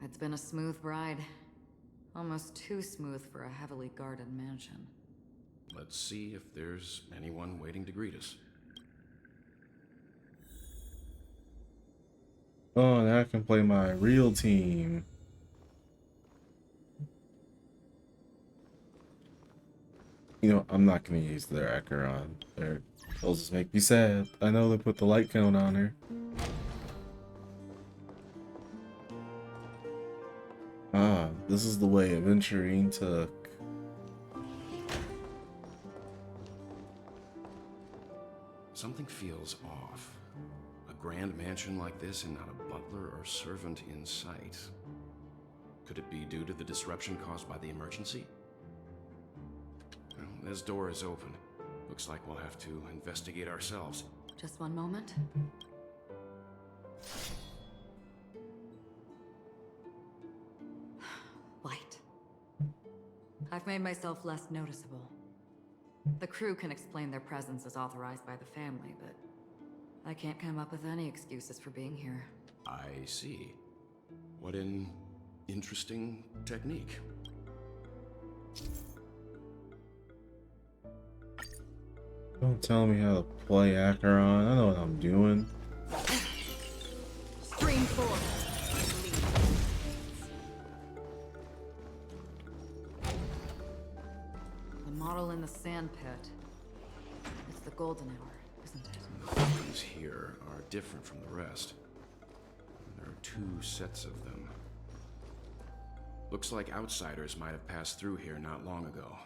It's been a smooth ride. Almost too smooth for a heavily guarded mansion. Let's see if there's anyone waiting to greet us. Oh, now I can play my real team. You know, I'm not gonna use their Acheron. They'll just make me sad. I know they put the light cone on her. Ah, this is the way Aventurine took. Something feels off. A grand mansion like this and not a butler or servant in sight. Could it be due to the disruption caused by the emergency? Well, this door is open. Looks like we'll have to investigate ourselves. Just one moment. Light. I've made myself less noticeable. The crew can explain their presence as authorized by the family, but I can't come up with any excuses for being here. I see. What an interesting technique. Don't tell me how to play Acheron. I know what I'm doing. Stream forward. The model in the sand pit. It's the golden hour, isn't it? The weapons here are different from the rest. There are 2 sets of them. Looks like outsiders might have passed through here not long ago.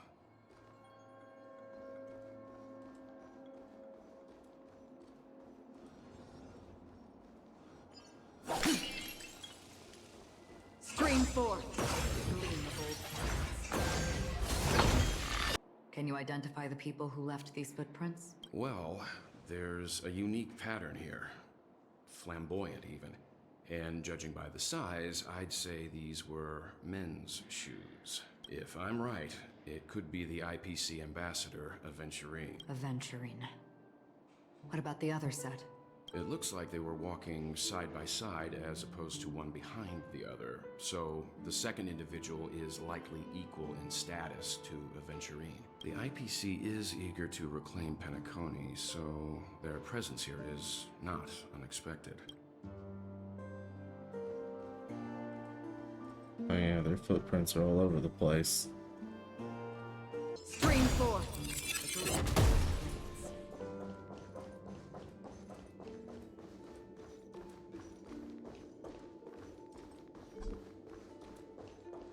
Stream forth. Gleam of old past. Can you identify the people who left these footprints? Well, there's a unique pattern here. Flamboyant, even. And judging by the size, I'd say these were men's shoes. If I'm right, it could be the IPC ambassador, Aventurine. Aventurine. What about the other set? It looks like they were walking side by side as opposed to one behind the other. So the second individual is likely equal in status to Aventurine. The IPC is eager to reclaim Penacony, so their presence here is not unexpected. Oh yeah, their footprints are all over the place. Stream forth.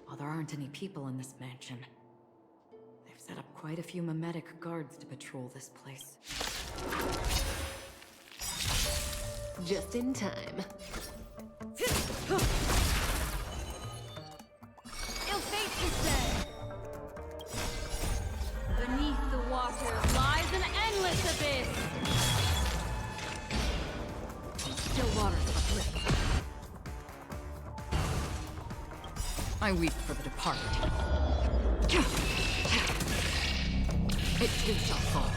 Well, there aren't any people in this mansion. They've set up quite a few mimetic guards to patrol this place. Just in time. Ill fate is said. Beneath the water lies an endless abyss. Still waters uplift. I weep for the departed. It too shall fall.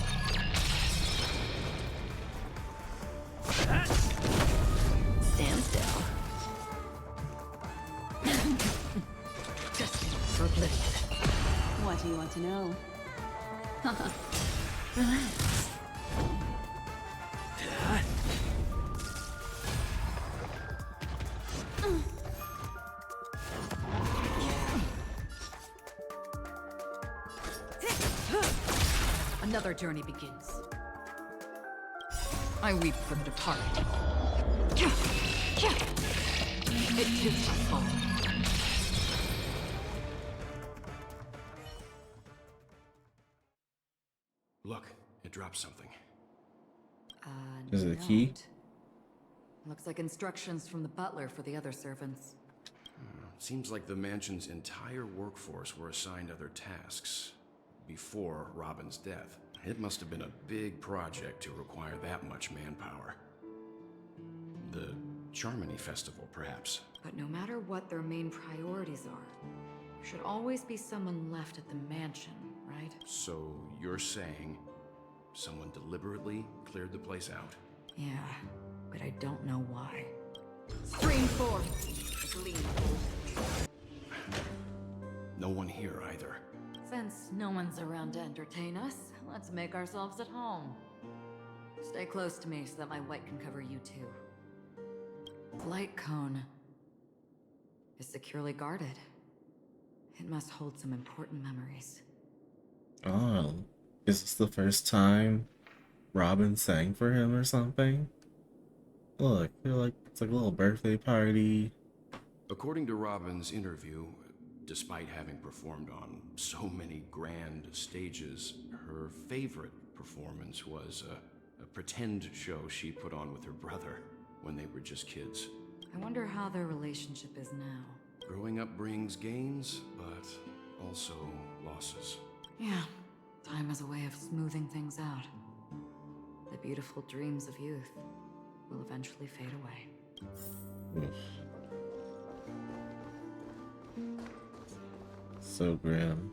Stand still. Destined for oblivion. What do you want to know? Relax. Another journey begins. I weep for the departed. It too shall fall. Look, it dropped something. Is it a key? Note. Looks like instructions from the butler for the other servants. Seems like the mansion's entire workforce were assigned other tasks before Robin's death. It must have been a big project to require that much manpower. The Charmony Festival, perhaps. But no matter what their main priorities are, there should always be someone left at the mansion, right? So you're saying someone deliberately cleared the place out? Yeah, but I don't know why. Stream forth. Gleam. no one here either. Since no one's around to entertain us, let's make ourselves at home. Stay close to me so that my white can cover you too. The light cone is securely guarded. It must hold some important memories. Oh, is this the first time Robin sang for him or something? Look, they're like, it's like a little birthday party. According to Robin's interview, despite having performed on so many grand stages, her favorite performance was a pretend show she put on with her brother when they were just kids. I wonder how their relationship is now. Growing up brings gains, but also losses. Yeah, time is a way of smoothing things out. The beautiful dreams of youth will eventually fade away. Oof. So grim.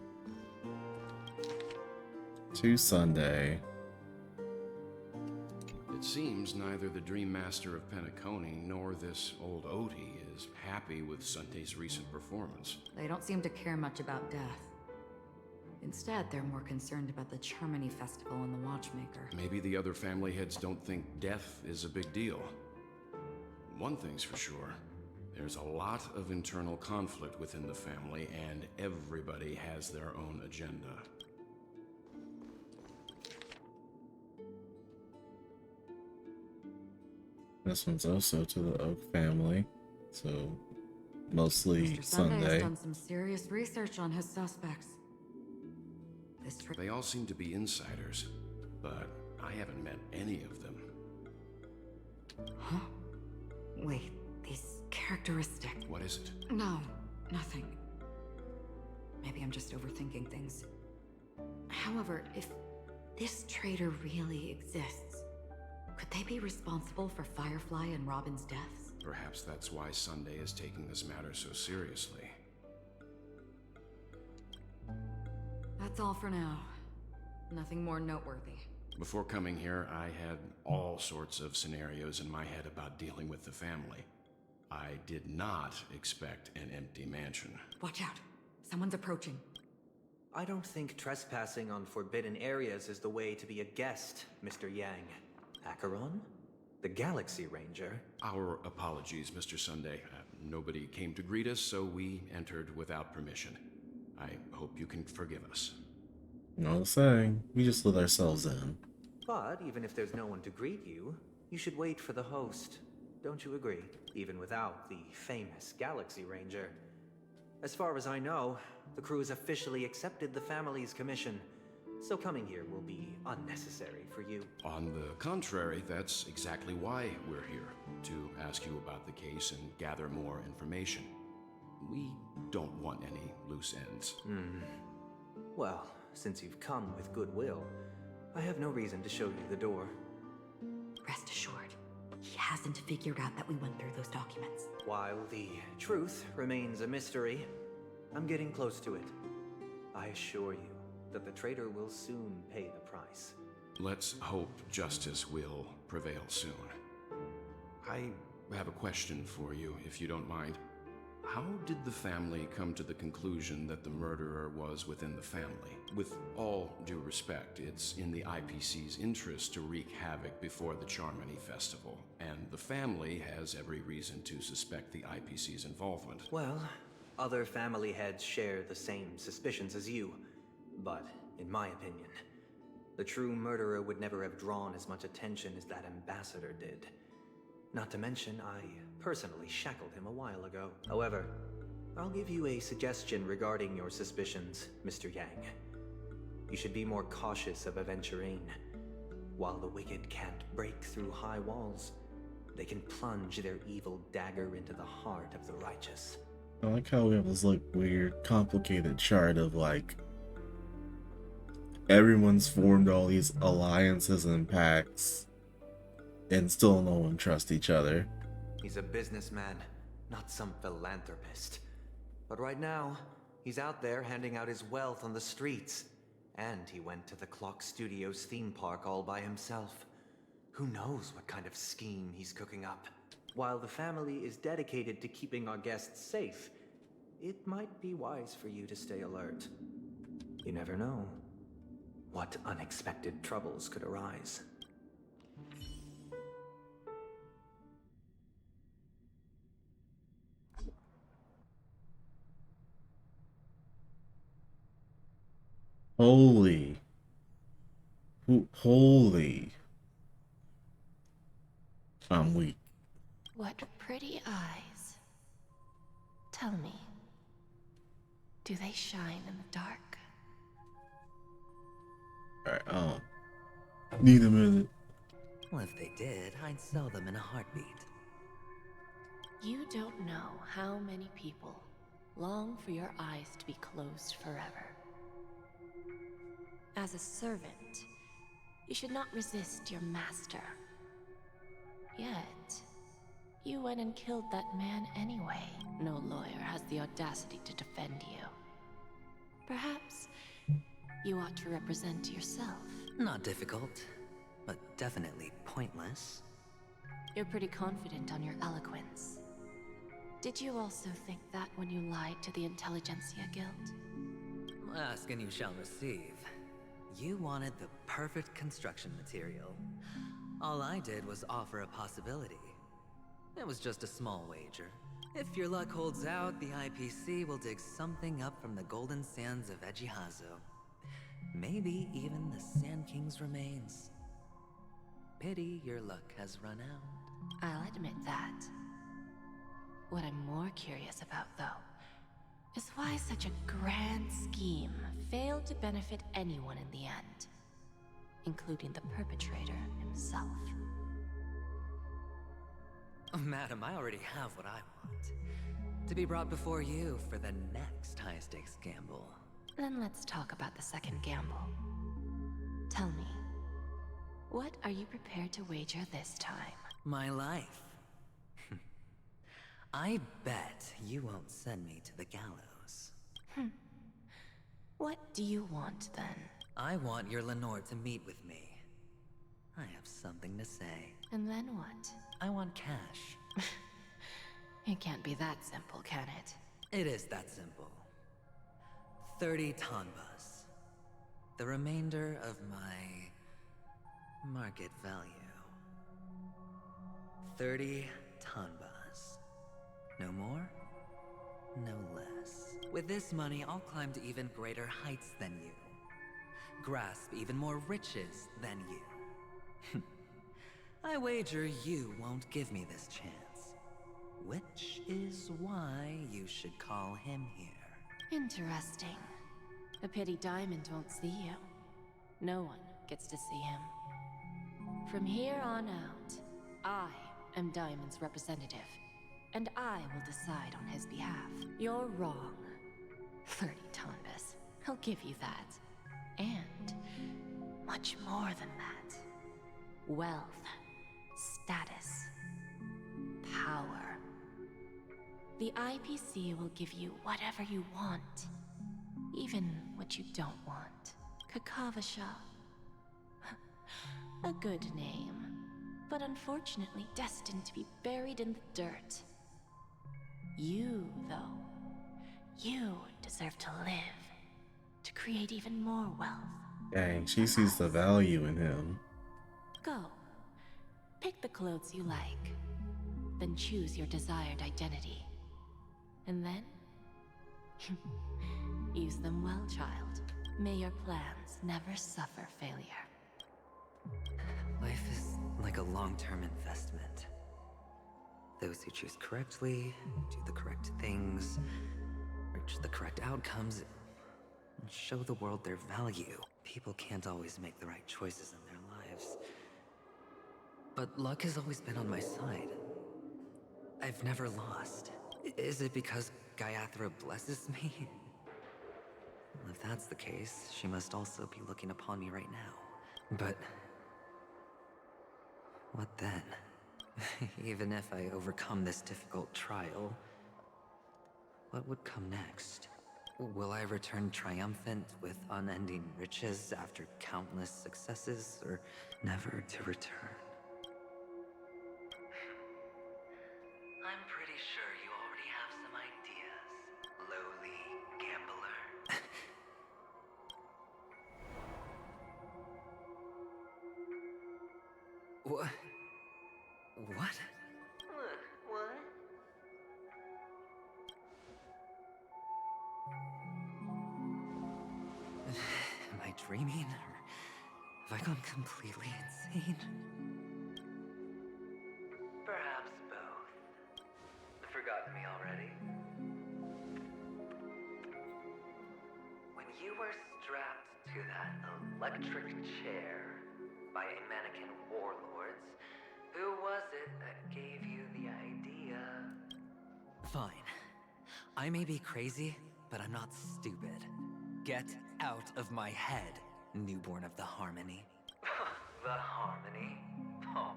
To Sunday. It seems neither the Dream Master of Penacony nor this old Odie is happy with Sunday's recent performance. They don't seem to care much about death. Instead, they're more concerned about the Charmony Festival and the Watchmaker. Maybe the other family heads don't think death is a big deal. One thing's for sure. There's a lot of internal conflict within the family, and everybody has their own agenda. This one's also to the Oak family, so mostly Mr. Sunday has Sunday. done some serious research on his suspects. They all seem to be insiders, but I haven't met any of them. Huh? Wait, these characteristics. What is it? No, nothing. Maybe I'm just overthinking things. However, if this traitor really exists, could they be responsible for Firefly and Robin's deaths? Perhaps that's why Sunday is taking this matter so seriously. That's all for now. Nothing more noteworthy. Before coming here, I had all sorts of scenarios in my head about dealing with the family. I did not expect an empty mansion. Watch out. Someone's approaching. I don't think trespassing on forbidden areas is the way to be a guest, Mr. Yang. Acheron? The Galaxy Ranger? Our apologies, Mr. Sunday. Nobody came to greet us, so we entered without permission. I hope you can forgive us. No saying, we just let ourselves in. But even if there's no one to greet you, you should wait for the host. Don't you agree? Even without the famous Galaxy Ranger. As far as I know, the crew has officially accepted the family's commission, so coming here will be unnecessary for you. On the contrary, that's exactly why we're here, to ask you about the case and gather more information. We don't want any loose ends. Well, since you've come with goodwill, I have no reason to show you the door. Rest assured, he hasn't figured out that we went through those documents. While the truth remains a mystery, I'm getting close to it. I assure you that the traitor will soon pay the price. Let's hope justice will prevail soon. I have a question for you, if you don't mind. How did the family come to the conclusion that the murderer was within the family? With all due respect, it's in the IPC's interest to wreak havoc before the Charmony Festival, and the family has every reason to suspect the IPC's involvement. Well, other family heads share the same suspicions as you, but in my opinion, the true murderer would never have drawn as much attention as that ambassador did. Not to mention, I personally shackled him a while ago. However, I'll give you a suggestion regarding your suspicions, Mr. Yang. You should be more cautious of Aventurine. While the wicked can't break through high walls, they can plunge their evil dagger into the heart of the righteous. I like how we have this like weird, complicated chart of like everyone's formed all these alliances and pacts, and still no one trusts each other. He's a businessman, not some philanthropist. But right now, he's out there handing out his wealth on the streets. And he went to the Clock Studios theme park all by himself. Who knows what kind of scheme he's cooking up? While the family is dedicated to keeping our guests safe, it might be wise for you to stay alert. You never know what unexpected troubles could arise. Holy. Holy. I'm weak. What pretty eyes. Tell me, do they shine in the dark? Alright, need a minute. Well, if they did, I'd sell them in a heartbeat. You don't know how many people long for your eyes to be closed forever. As a servant, you should not resist your master. Yet, you went and killed that man anyway. No lawyer has the audacity to defend you. Perhaps you ought to represent yourself. Not difficult, but definitely pointless. You're pretty confident on your eloquence. Did you also think that when you lied to the Intelligentsia Guild? Ask and you shall receive. You wanted the perfect construction material. All I did was offer a possibility. It was just a small wager. If your luck holds out, the IPC will dig something up from the golden sands of Ejihazo. Maybe even the Sand King's remains. Pity your luck has run out. I'll admit that. What I'm more curious about, though, is why such a grand scheme failed to benefit anyone in the end, including the perpetrator himself. Oh, madam, I already have what I want. To be brought before you for the next high-stakes gamble. Then let's talk about the second gamble. Tell me, what are you prepared to wager this time? My life. I bet you won't send me to the gallows. What do you want, then? I want your Lenore to meet with me. I have something to say. And then what? I want cash. It can't be that simple, can it? It is that simple. 30 tanbas. The remainder of my market value. 30 tanbas. No more, no less. With this money, I'll climb to even greater heights than you. Grasp even more riches than you. I wager you won't give me this chance. Which is why you should call him here. Interesting. A pity Diamond won't see you. No one gets to see him. From here on out, I am Diamond's representative, and I will decide on his behalf. You're wrong. 30 tanbas. I'll give you that. And much more than that. Wealth, status, power. The IPC will give you whatever you want, even what you don't want. Kakavasha. A good name, but unfortunately destined to be buried in the dirt. You, though, you deserve to live, to create even more wealth. Dang, she sees the value in him. Go. Pick the clothes you like, then choose your desired identity. And then, use them well, child. May your plans never suffer failure. Life is like a long-term investment. Those who choose correctly, do the correct things, reach the correct outcomes, and show the world their value. People can't always make the right choices in their lives. But luck has always been on my side. I've never lost. Is it because Gayathra blesses me? Well, if that's the case, she must also be looking upon me right now. But what then? Even if I overcome this difficult trial, what would come next? Will I return triumphant with unending riches after countless successes, or never to return? I'm pretty sure you already have some ideas. What? What? What? Am I dreaming? Or have I gone completely insane? Perhaps both. Forgotten me already? When you were strapped to that electric chair by a mannequin warlords, who was it that gave you the idea? Fine. I may be crazy, but I'm not stupid. Get out of my head, newborn of the Harmony. The Harmony? Oh,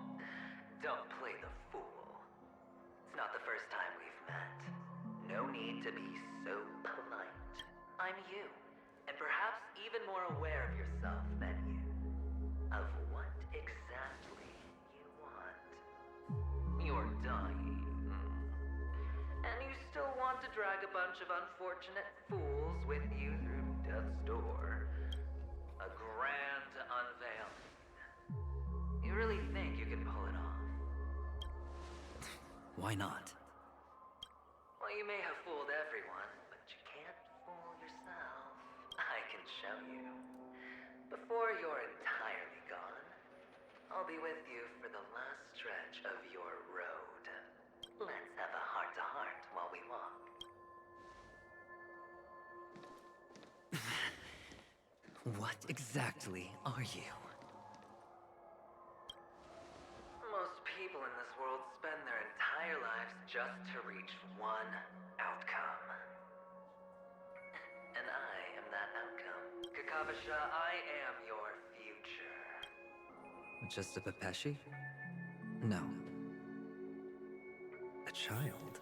don't play the fool. It's not the first time we've met. No need to be so polite. I'm you, and perhaps even more aware of yourself than you. Of what exactly you want. You're dying. And you still want to drag a bunch of unfortunate fools with you through death's door. A grand unveiling. You really think you can pull it off? Why not? Well, you may have fooled everyone, but you can't fool yourself. I can show you. Before you're entirely gone, I'll be with you for the last stretch of your road. Let's have a heart-to-heart while we walk. What exactly are you? Most people in this world spend their entire lives just to reach one outcome. And I am that outcome. Kakavasha, I am your future. Just a Pepeshi? No. A child.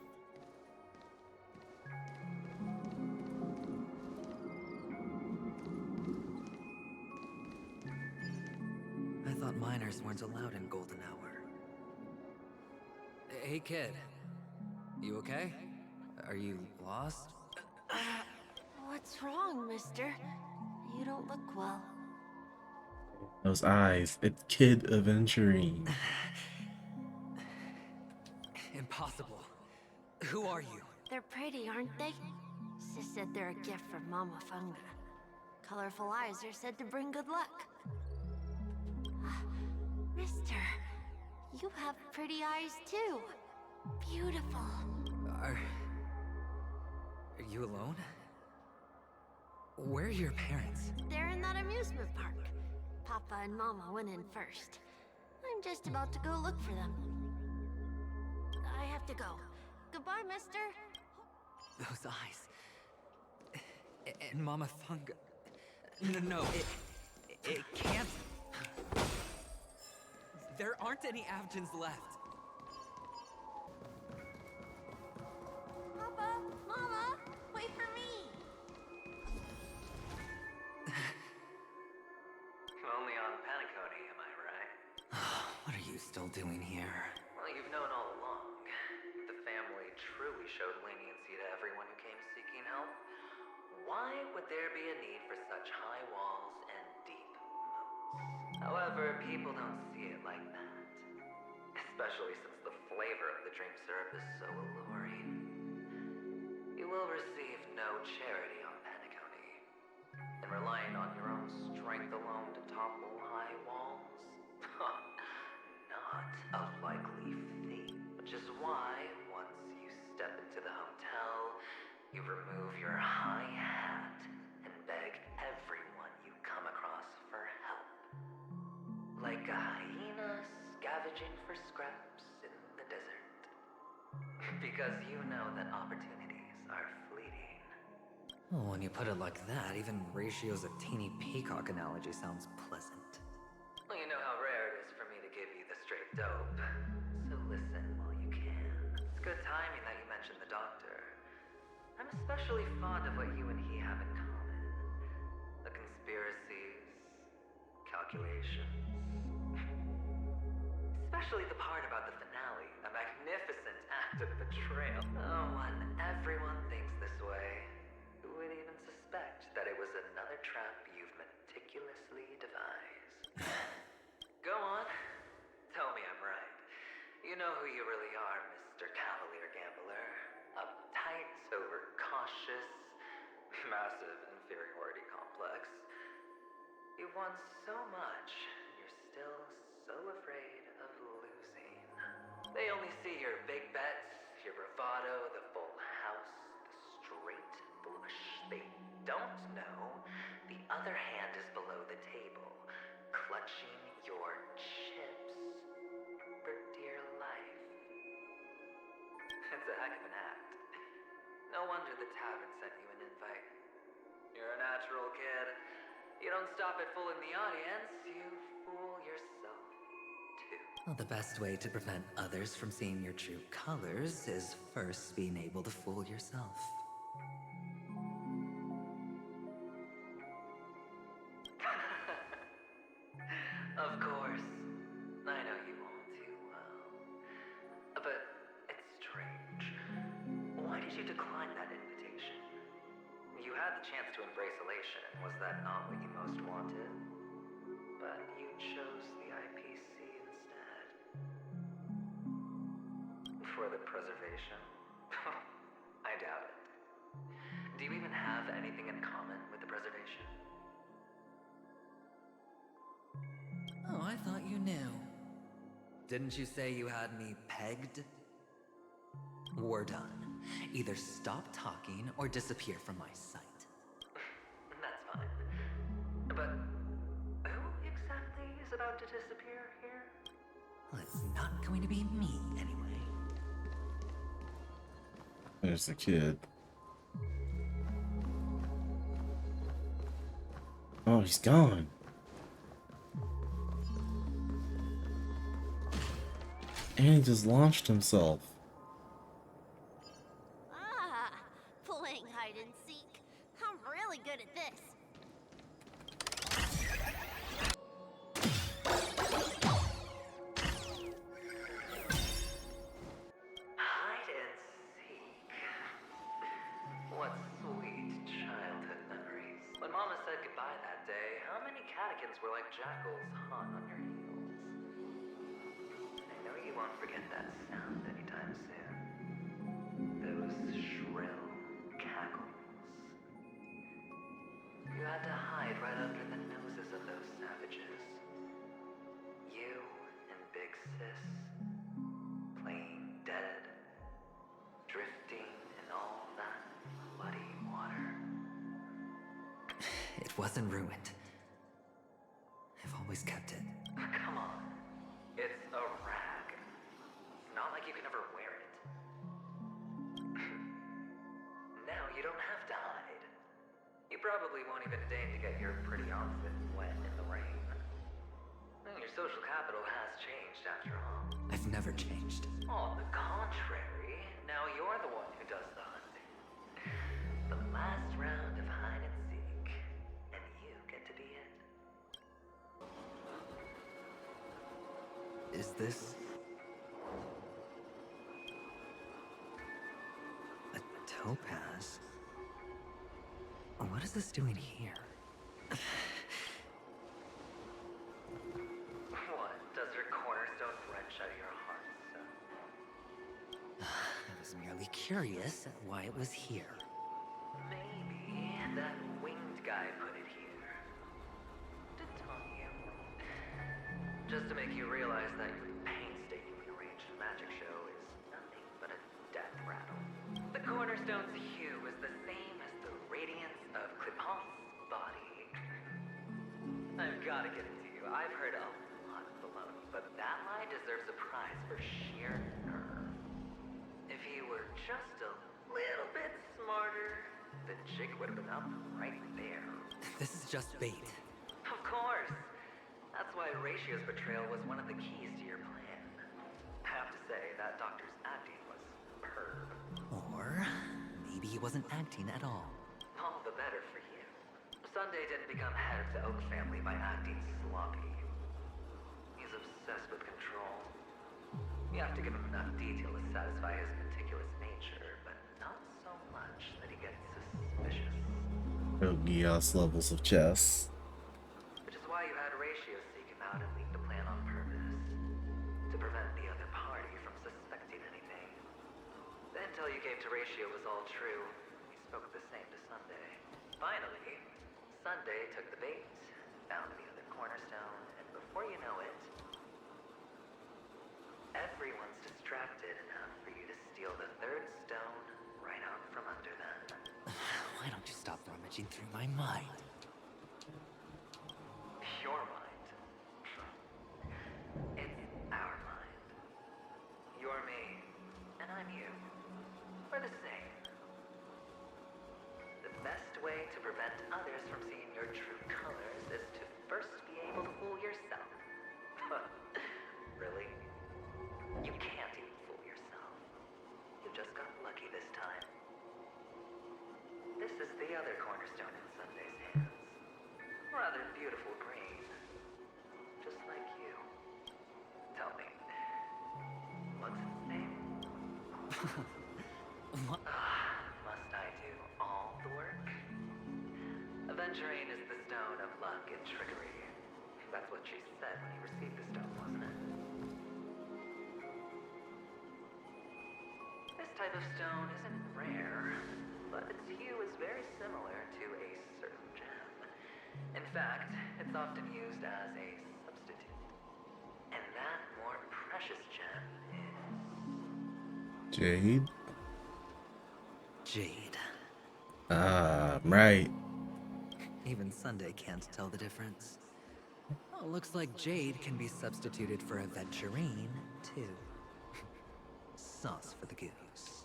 I thought minors weren't allowed in Golden Hour. Hey kid, you okay? Are you lost? What's wrong, mister? You don't look well. Those eyes. It's kid adventuring. Impossible. Who are you? They're pretty, aren't they? Sis said they're a gift from Mama Funga. Colorful eyes are said to bring good luck. Mister, you have pretty eyes too. Beautiful. Are you alone? Where are your parents? They're in that amusement park. Papa and Mama went in first. I'm just about to go look for them. I have to go. Goodbye, mister. Those eyes. And Mama Funga. No, it can't. There aren't any Avgens left. Papa, Mama, wait for me. Only on Paniconi, am I right? What are you still doing here? Well, you've known all along. The family truly showed leniency to everyone who came seeking help. Why would there be a need for such high walls and deep moats? However, people don't see it like that. Especially since the flavor of the drink syrup is so alluring. You will receive no charity on Paniconi. And relying on your own strength alone to topple high walls? Not a likely feat. Which is why, once you step into the hotel, you remove your high hat and beg everyone you come across for help. Like a hyena scavenging for scraps in the desert. Because you know that opportunities are fleeting. Well, when you put it like that, even Ratio's a teeny peacock analogy sounds pleasant. Well, you know how rare it is for me to give you the straight dope. So listen while you can. It's good timing that you mentioned the doctor. I'm especially fond of what you and he have in common. The conspiracies, calculations. Especially the part about the finale, a magnificent act of betrayal. Oh, when everyone thinks this way, who would even suspect that it was another trap you've meticulously devised? Go on, tell know who you really are, Mr. Cavalier Gambler. Uptight, overcautious, massive inferiority complex. You've won so much, you're still so afraid of losing. They only see your big bets, your bravado, the full house, the straight flush. They don't know the other hand is below the table, clutching your chips for dear life. It's a heck of an act. No wonder the tavern sent you an invite. You're a natural kid. You don't stop at fooling the audience, you fool yourself too. Well, the best way to prevent others from seeing your true colors is first being able to fool yourself. Of course. I know you all too well. But it's strange. Why did you decline that invitation? You had the chance to embrace elation. Was that not what you most wanted? But you chose the IPC instead. For the preservation? I doubt it. Do you even have anything in common with the preservation? Oh, I thought you knew. Didn't you say you had me pegged? We're done. Either stop talking or disappear from my sight. That's fine. But who exactly is about to disappear here? Well, it's not going to be me anyway. There's the kid. Oh, he's gone. And he just launched himself. Ah, playing hide and seek. I'm really good at this. Hide and seek. What sweet childhood memories. When Mama said goodbye that day, how many catechins were like jackals hung on your heels? I know you won't forget that sound anytime soon. Those shrill cackles. You had to hide right under the noses of those savages. You and Big Sis, playing dead, drifting in all that bloody water. It wasn't ruined. I've always kept it. Come on. It's a rag. Not like you can ever wear it. Now you don't have to hide. You probably won't even deign to get your pretty outfit wet in the rain. Your social capital has changed after all. I've never changed. On the contrary, now you're the one who does the hunting. The last round of hide and seek, and you get to be it. Is this a topaz? What is this doing here? What? Does your cornerstone wrench out of your heart, son? I was merely curious at why it was here. Maybe that winged guy put it here. To taunt you. Just to make you realize that your painstakingly arranged magic show is nothing but a death rattle. The cornerstone's hue is the same as the radiance of Clipant's body. I've gotta give it to you. I've heard a lot of baloney, but that lie deserves a prize for sheer nerve. If he were just a little bit smarter, the jig would have been up right there. This is just bait. Of course. That's why Ratio's betrayal was one of the keys to your plan. I have to say, that doctor's acting was superb. Or maybe he wasn't acting at all. All the better for you. Sunday didn't become head of the Oak family by acting sloppy. He's obsessed with control. You have to give him enough detail to satisfy his meticulous nature, but not so much that he gets suspicious. Gios levels of chess. Which is why you had Ratio seek him out and leak the plan on purpose. To prevent the other party from ratio was all true, he spoke the same to Sunday. Finally, Sunday took the bait, found the other cornerstone, and before you know it, everyone's distracted enough for you to steal the third stone right out from under them. Why don't you stop rummaging through my mind? Your mind. It's our mind. You're me, and I'm you. We're the same. The best way to prevent others from seeing your true colors is to first be able to fool yourself. Really? You can't even fool yourself. You just got lucky this time. This is the other cornerstone in Sunday's hands. Rather beautiful green. Just like you. Tell me, what's its name? What? Must I do all the work? Aventurine is the stone of luck and trickery. That's what she said when you received the stone, wasn't it? This type of stone isn't rare, but its hue is very similar to a certain gem. In fact, it's often used as a substitute. And that more precious gem is... Jade? Jade. Ah, right. Even Sunday can't tell the difference. Oh, looks like Jade can be substituted for Aventurine, too. Sauce for the goose.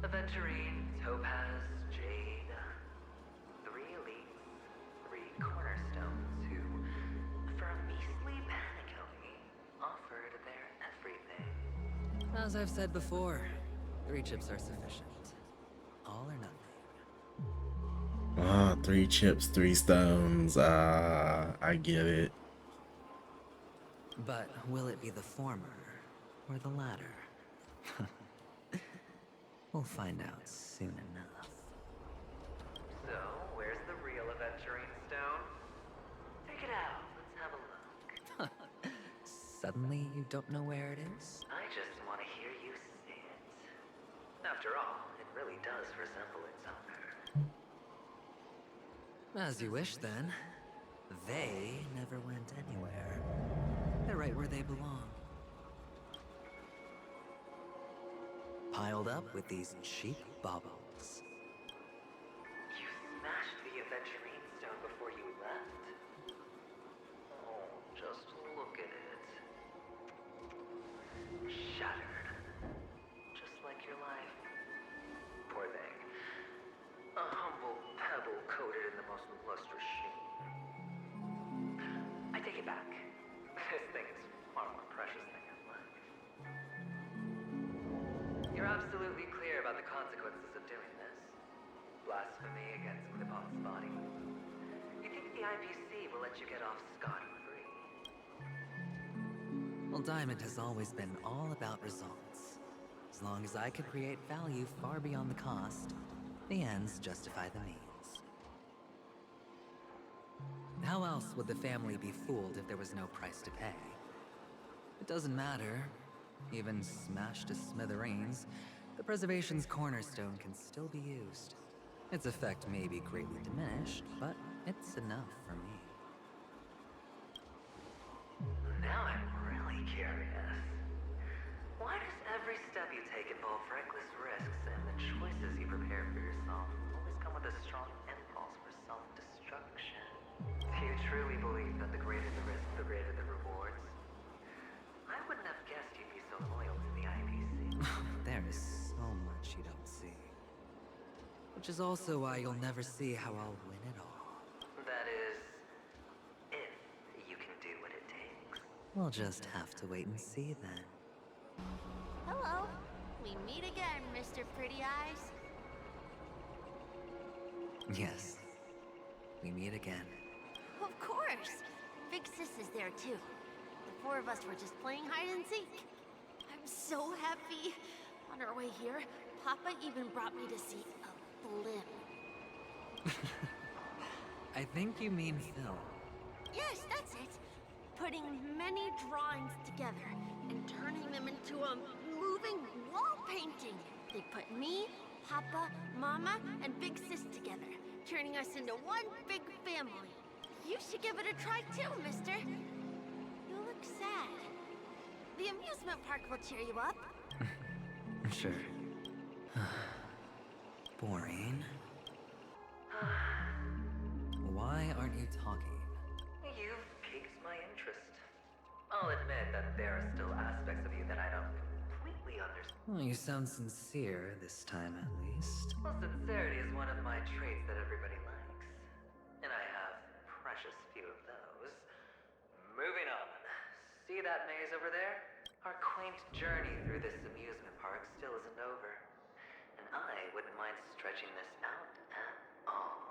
Aventurine, Topaz, Jade. 3 elites, 3 cornerstones who, for a measly penny, offered their everything. As I've said before, 3 chips are sufficient. All or nothing. Ah, 3 chips, 3 stones. Ah, I get it. But will it be the former or the latter? We'll find out soon enough. So, where's the real Aventurine stone? Take it out. Let's have a look. Suddenly, you don't know where it is? I just want to hear you say it. After all, it really does resemble its owner. As you wish, then. They never went anywhere. They're right where they belong. Piled up with these cheap baubles. You smashed the Aventurine stone before you left? Oh, just look at it. Shattered. Just like your life. Poor thing. A humble pebble coated in the most lustrous sheen. I take it back. This thing is far more precious than your life. You're absolutely clear about the consequences of doing this. Blasphemy against Clipon's body. You think the IPC will let you get off scot-free? Well, Diamond has always been all about results. As long as I can create value far beyond the cost, the ends justify the means. How else would the family be fooled if there was no price to pay? It doesn't matter. Even smashed to smithereens, the preservation's cornerstone can still be used. Its effect may be greatly diminished, but it's enough for me. Now I'm really curious. Why does every step you take involve reckless risks, and the choices you prepare for yourself always come with a strong impulse for self-destruction? Do you truly believe that the greater the risk, the greater the rewards? I wouldn't have guessed you'd be so loyal to the IPC. There is so much you don't see. Which is also why you'll never see how I'll win it all. That is, if you can do what it takes. We'll just have to wait and see then. Hello. We meet again, Mr. Pretty Eyes. Yes. We meet again. Of course. Big Sis is there too. The 4 of us were just playing hide and seek. I'm so happy. On our way here, Papa even brought me to see a blimp. I think you mean Phil. Yes, that's it. Putting many drawings together and turning them into a moving wall painting. They put me, Papa, Mama, and Big Sis together, turning us into one big family. You should give it a try too, mister. You look sad. The amusement park will cheer you up. Sure. Boring. Why aren't you talking? You've piqued my interest. I'll admit that there are still aspects of you that I don't completely understand. Well, you sound sincere this time, at least. Well, sincerity is one of my traits that everybody likes. And I have precious few of those. Moving on. See that maze over there? Our quaint journey through this amusement park still isn't over. And I wouldn't mind stretching this out at all.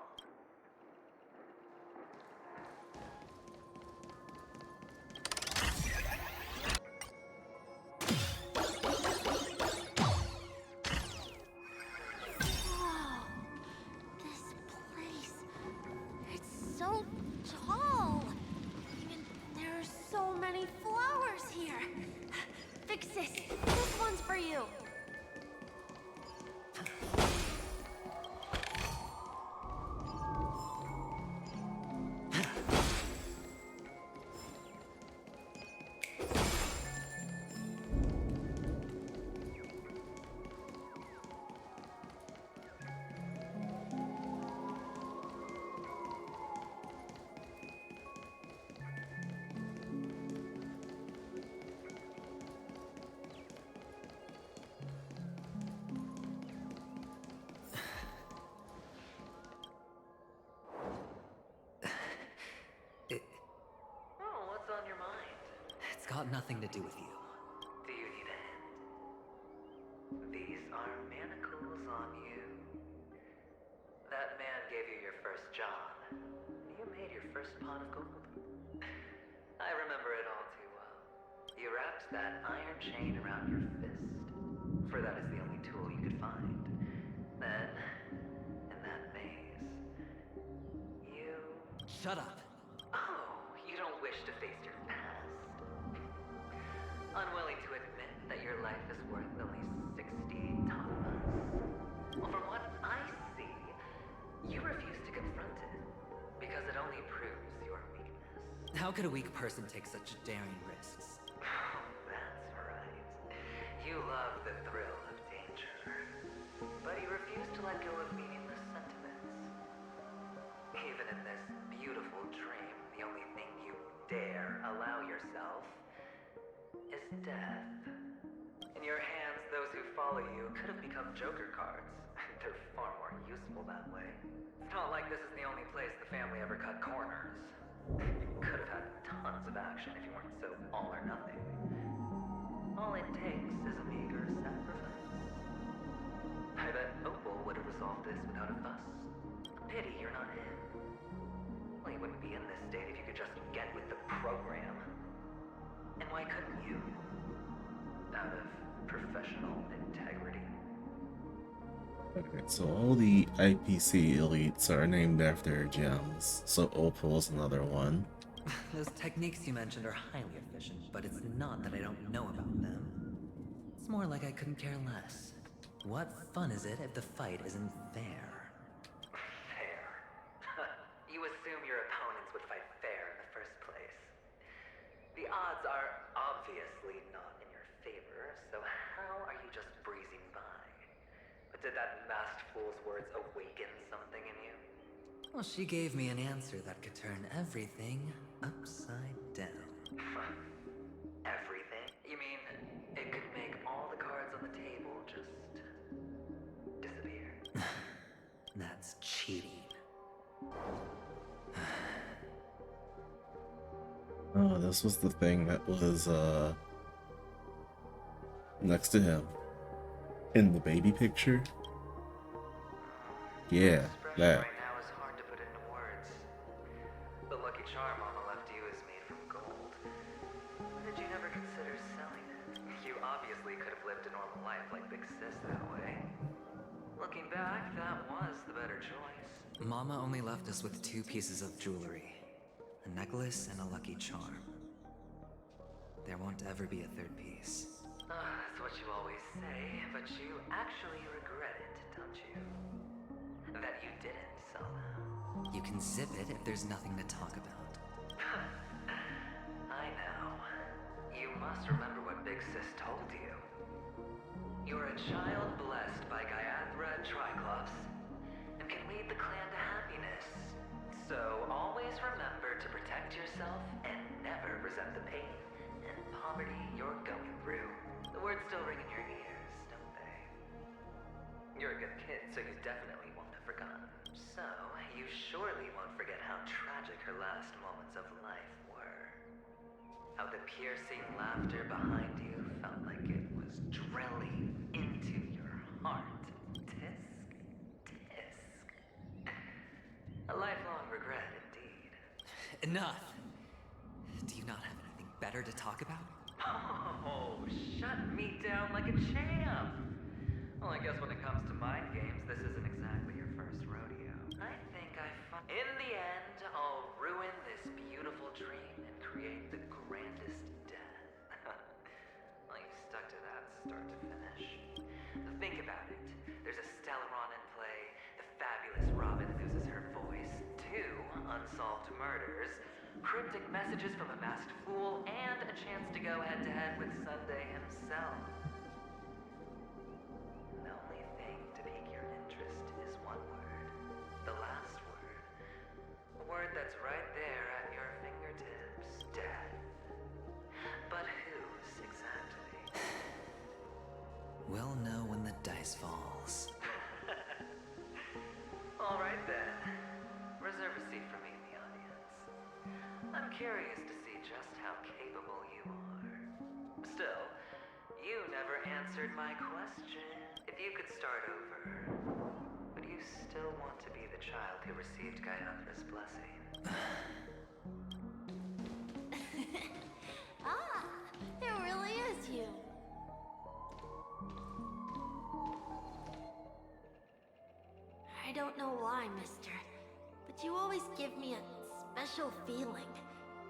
Whoa. This place. It's so tall. And there are so many flowers here. Big Sis, this one's for you. Oh, what's on your mind? It's got nothing to do with you. Do you need a hint? These are manacles on you. That man gave you your first job. You made your first pot of gold. I remember it all too well. You wrapped that iron chain around your fist, for that is the only tool you could find. Then, in that maze, you... Shut up. Oh, you don't wish to face your past? Unwilling to admit that your life is worth only 60 tamas? Well, from what I see, you refuse to confront it, because it only proves your weakness. How could a weak person take such daring risks? That's right. You love the thrill of danger, but you refuse to let go of meaningless sentiments. Even in this beautiful dream, the only thing you dare allow yourself is death. In your hands, those who follow you could have become Joker cards. They're far more useful that way. It's not like this is the only place the family ever cut corners. You could have had tons of action if you weren't so all or nothing. All it takes is a meager sacrifice. I bet Opal would have resolved this without a fuss. Pity you're not him. Well, you wouldn't be in this state if you could just get with the program. And why couldn't you? Out of professional integrity. Okay, so all the IPC elites are named after gems, so Opal's another one. Those techniques you mentioned are highly efficient, but it's not that I don't know about them. It's more like I couldn't care less. What fun is it if the fight isn't fair? Fair. You assume your opponents would fight fair in the first place. The odds are obviously not in your favor, so how are you just breezing by? But did that masked fool's words awaken something in you? Well, she gave me an answer that could turn everything upside down. Everything? You mean it could make all the cards on the table just disappear? That's cheating. Oh, this was the thing that was next to him in the baby picture. Yeah, Expression that. right now is hard to put into words. The lucky charm Mama left you is made from gold. Why did you never consider selling it? You obviously could have lived a normal life like Big Sis that way. Looking back, that was the better choice. Mama only left us with 2 pieces of jewelry. A necklace and a lucky charm. There won't ever be a 3rd piece. That's what you always say, but you actually regret it, don't can zip it if there's nothing to talk about. I know. You must remember what Big Sis told you. You're a child blessed by Gaiathra Triclops, and can lead the clan to happiness. So always remember to protect yourself and never resent the pain and poverty you're going through. The words still ring in your ears, don't they? You're a good kid, so you definitely won't have forgotten. So, you surely won't forget how tragic her last moments of life were. How the piercing laughter behind you felt like it was drilling into your heart. Tisk, tisk. A lifelong regret, indeed. Enough! Do you not have anything better to talk about? Oh, shut me down like a champ! Well, I guess when it comes to mind games, this isn't exactly your first rodeo. I think in the end, I'll ruin this beautiful dream and create the grandest death. Well, you stuck to that start to finish. Think about it. There's a Stellaron in play, the fabulous Robin loses her voice, 2 unsolved murders, cryptic messages from a masked fool, and a chance to go head-to-head with Sunday himself. The only thing to pique your interest is one word. The last word. A word that's right there at your fingertips. Death. But whose exactly? We'll know when the dice falls. All right then. Reserve a seat for me in the audience. I'm curious to see just how capable you are. Still, you never answered my question. If you could start over, would you still want to be the child who received Gaiathra's blessing? Ah, it really is you. I don't know why, mister, but you always give me a special feeling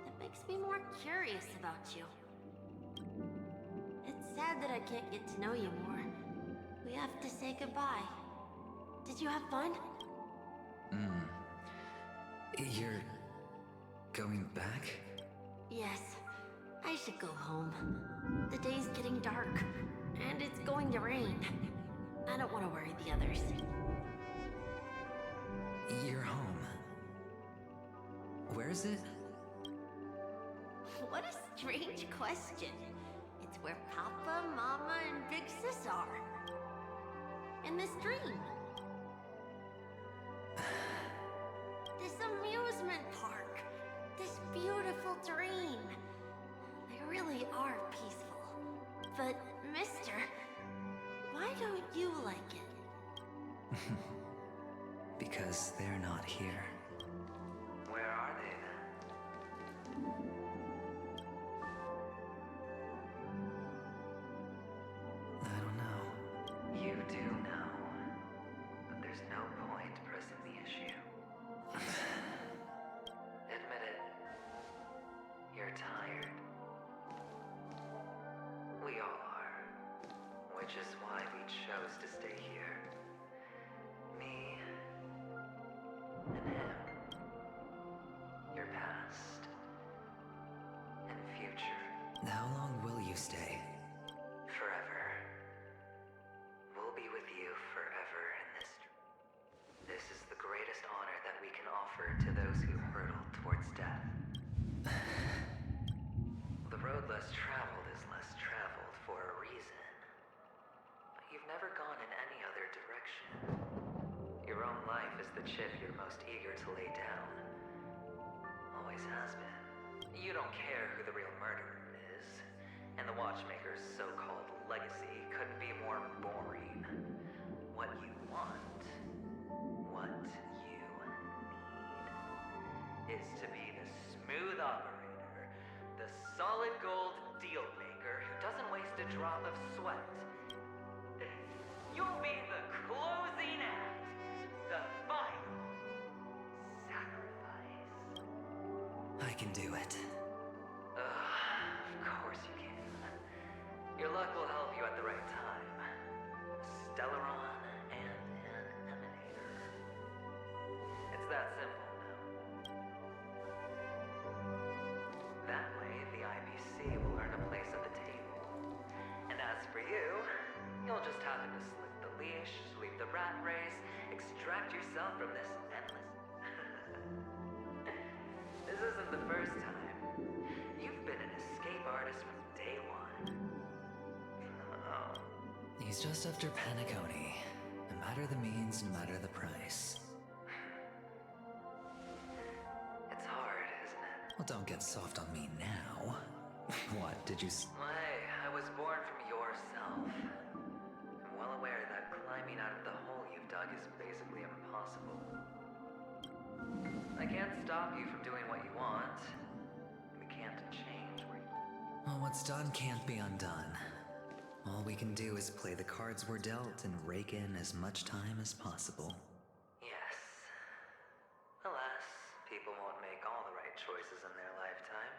that makes me more curious about you. It's sad that I can't get to know you more. We have to say goodbye. Did you have fun? You're going back? Yes. I should go home. The day's getting dark, and it's going to rain. I don't want to worry the others. You're home. Where is it? What a strange question. It's where Papa, Mama, and Big Sis are. In this dream. This amusement park. This beautiful dream. They really are peaceful. But, mister, why don't you like it? Because they're not here. Where are they then? I don't know. You do know. But there's no point pressing the issue. Admit it. You're tired. We all are. Which is why we chose to stay here. Me and him. Your past and future. How long will you stay? Forever. We'll be with you forever in this. This is the greatest honor that we can offer to those who hurtle towards death. The road less traveled is less traveled for a reason. But you've never gone in any other direction. Your own life is the chip you're most eager to lay down. Always has been. You don't care who the real murderer is, and the Watchmaker's so-called legacy couldn't be more boring. What you want, what you need, is to be the smooth operator, the solid gold deal maker who doesn't waste a drop of sweat. You'll be the closing act, the final sacrifice. I can do it. Of course you can. Your luck will help you at the right time. Stellaron and an Emanator. It's that simple now. You'll just happen to slip the leash, sweep the rat race, extract yourself from this endless... This isn't the first time. You've been an escape artist from day one. Oh. He's just after Paniconi. No matter the means, no matter the price. It's hard, isn't it? Well, don't get soft on me now. What, did you Hey, I was born from yourself. I'm well aware that climbing out of the hole you've dug is basically impossible. I can't stop you from doing what you want. We can't change where you... Well, what's done can't be undone. All we can do is play the cards we're dealt and rake in as much time as possible. Yes. Alas, people won't make all the right choices in their lifetime.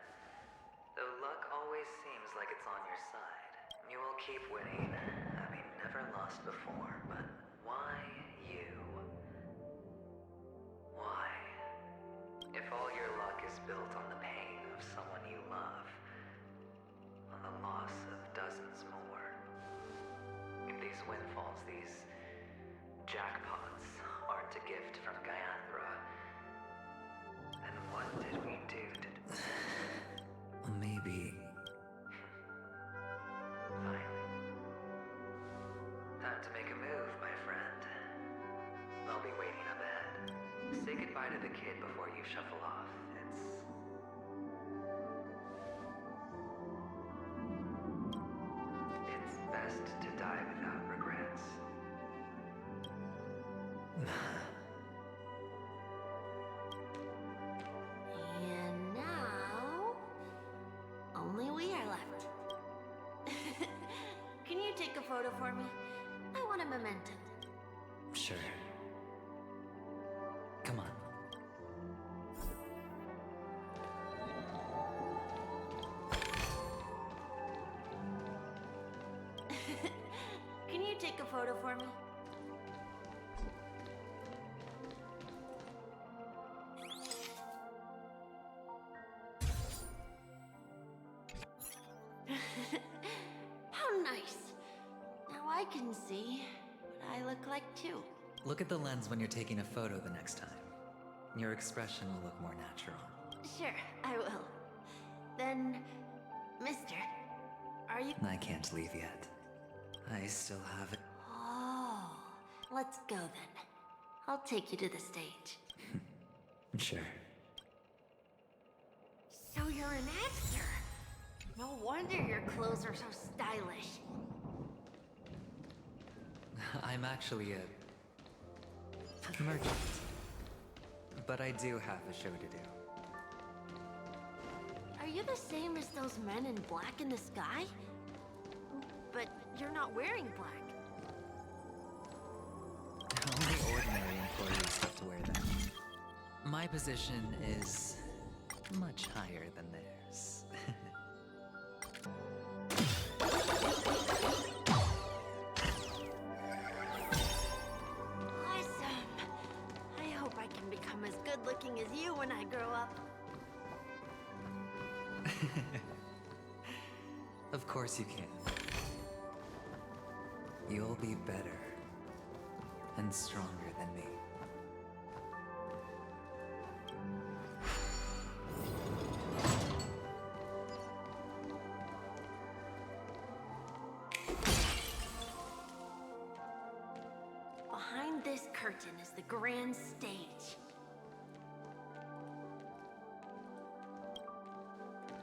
Though luck always seems like it's on your side. You will keep winning, having never lost before, but why you? Why? If all your luck is built on the pain of someone you love, on the loss of dozens more, if these windfalls, these jackpots, aren't a gift from Gaiathra, then what did we do to... Maybe. Finally. Time to make a move, my friend. I'll be waiting up ahead. Say goodbye to the kid before you shuffle off. It's best to die without regrets. And now, only we are left. Can you take a photo for me? I want a memento. Sure. Come on. Can you take a photo for me? How nice. Now I can see what I look like too. Look at the lens when you're taking a photo the next time. Your expression will look more natural. Sure, I will. Then, mister, are you... I can't leave yet. I still have it. Oh, let's go then. I'll take you to the stage. Sure. So you're an actor? No wonder your clothes are so stylish. I'm actually a merchant. But I do have a show to do. Are you the same as those men in black in the sky? But you're not wearing black. Only ordinary employees have to wear them. My position is much higher than theirs. Awesome. I hope I can become as good looking as you when I grow up. Of course you can. You'll be better and stronger than me. Behind this curtain is the grand stage.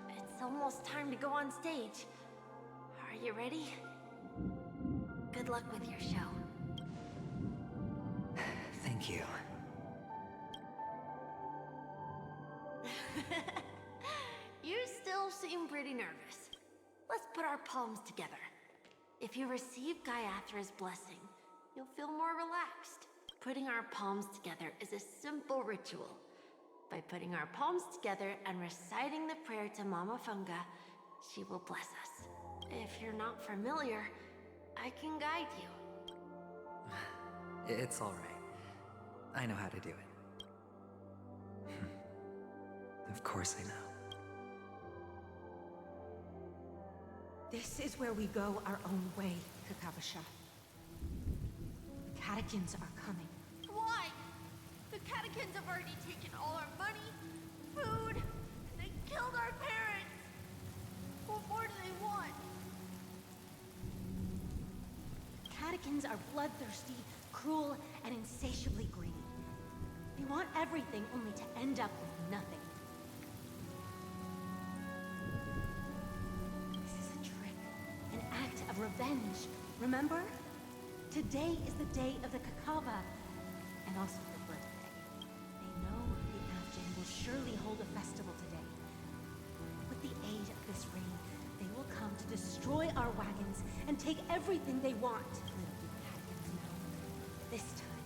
It's almost time to go on stage. Are you ready? Good luck with your show. Thank you. You still seem pretty nervous. Let's put our palms together. If you receive Gaiathra's blessing, you'll feel more relaxed. Putting our palms together is a simple ritual. By putting our palms together and reciting the prayer to Mama Funga, she will bless us. If you're not familiar, I can guide you. It's all right. I know how to do it. Of course I know. This is where we go our own way, Kakavasha. catechins are coming. Why? The catechins have already taken all our money, food, and they killed our parents. What more do they want? Catechins are bloodthirsty, cruel, and insatiably greedy. They want everything only to end up with nothing. This is a trick, an act of revenge. Remember? Today is the day of the Kakava, and also the birthday. They know the Avgin will surely hold a festival today. With the aid of this rain, they will come to destroy our wagons and take everything they want. Little do Catechins know. This time,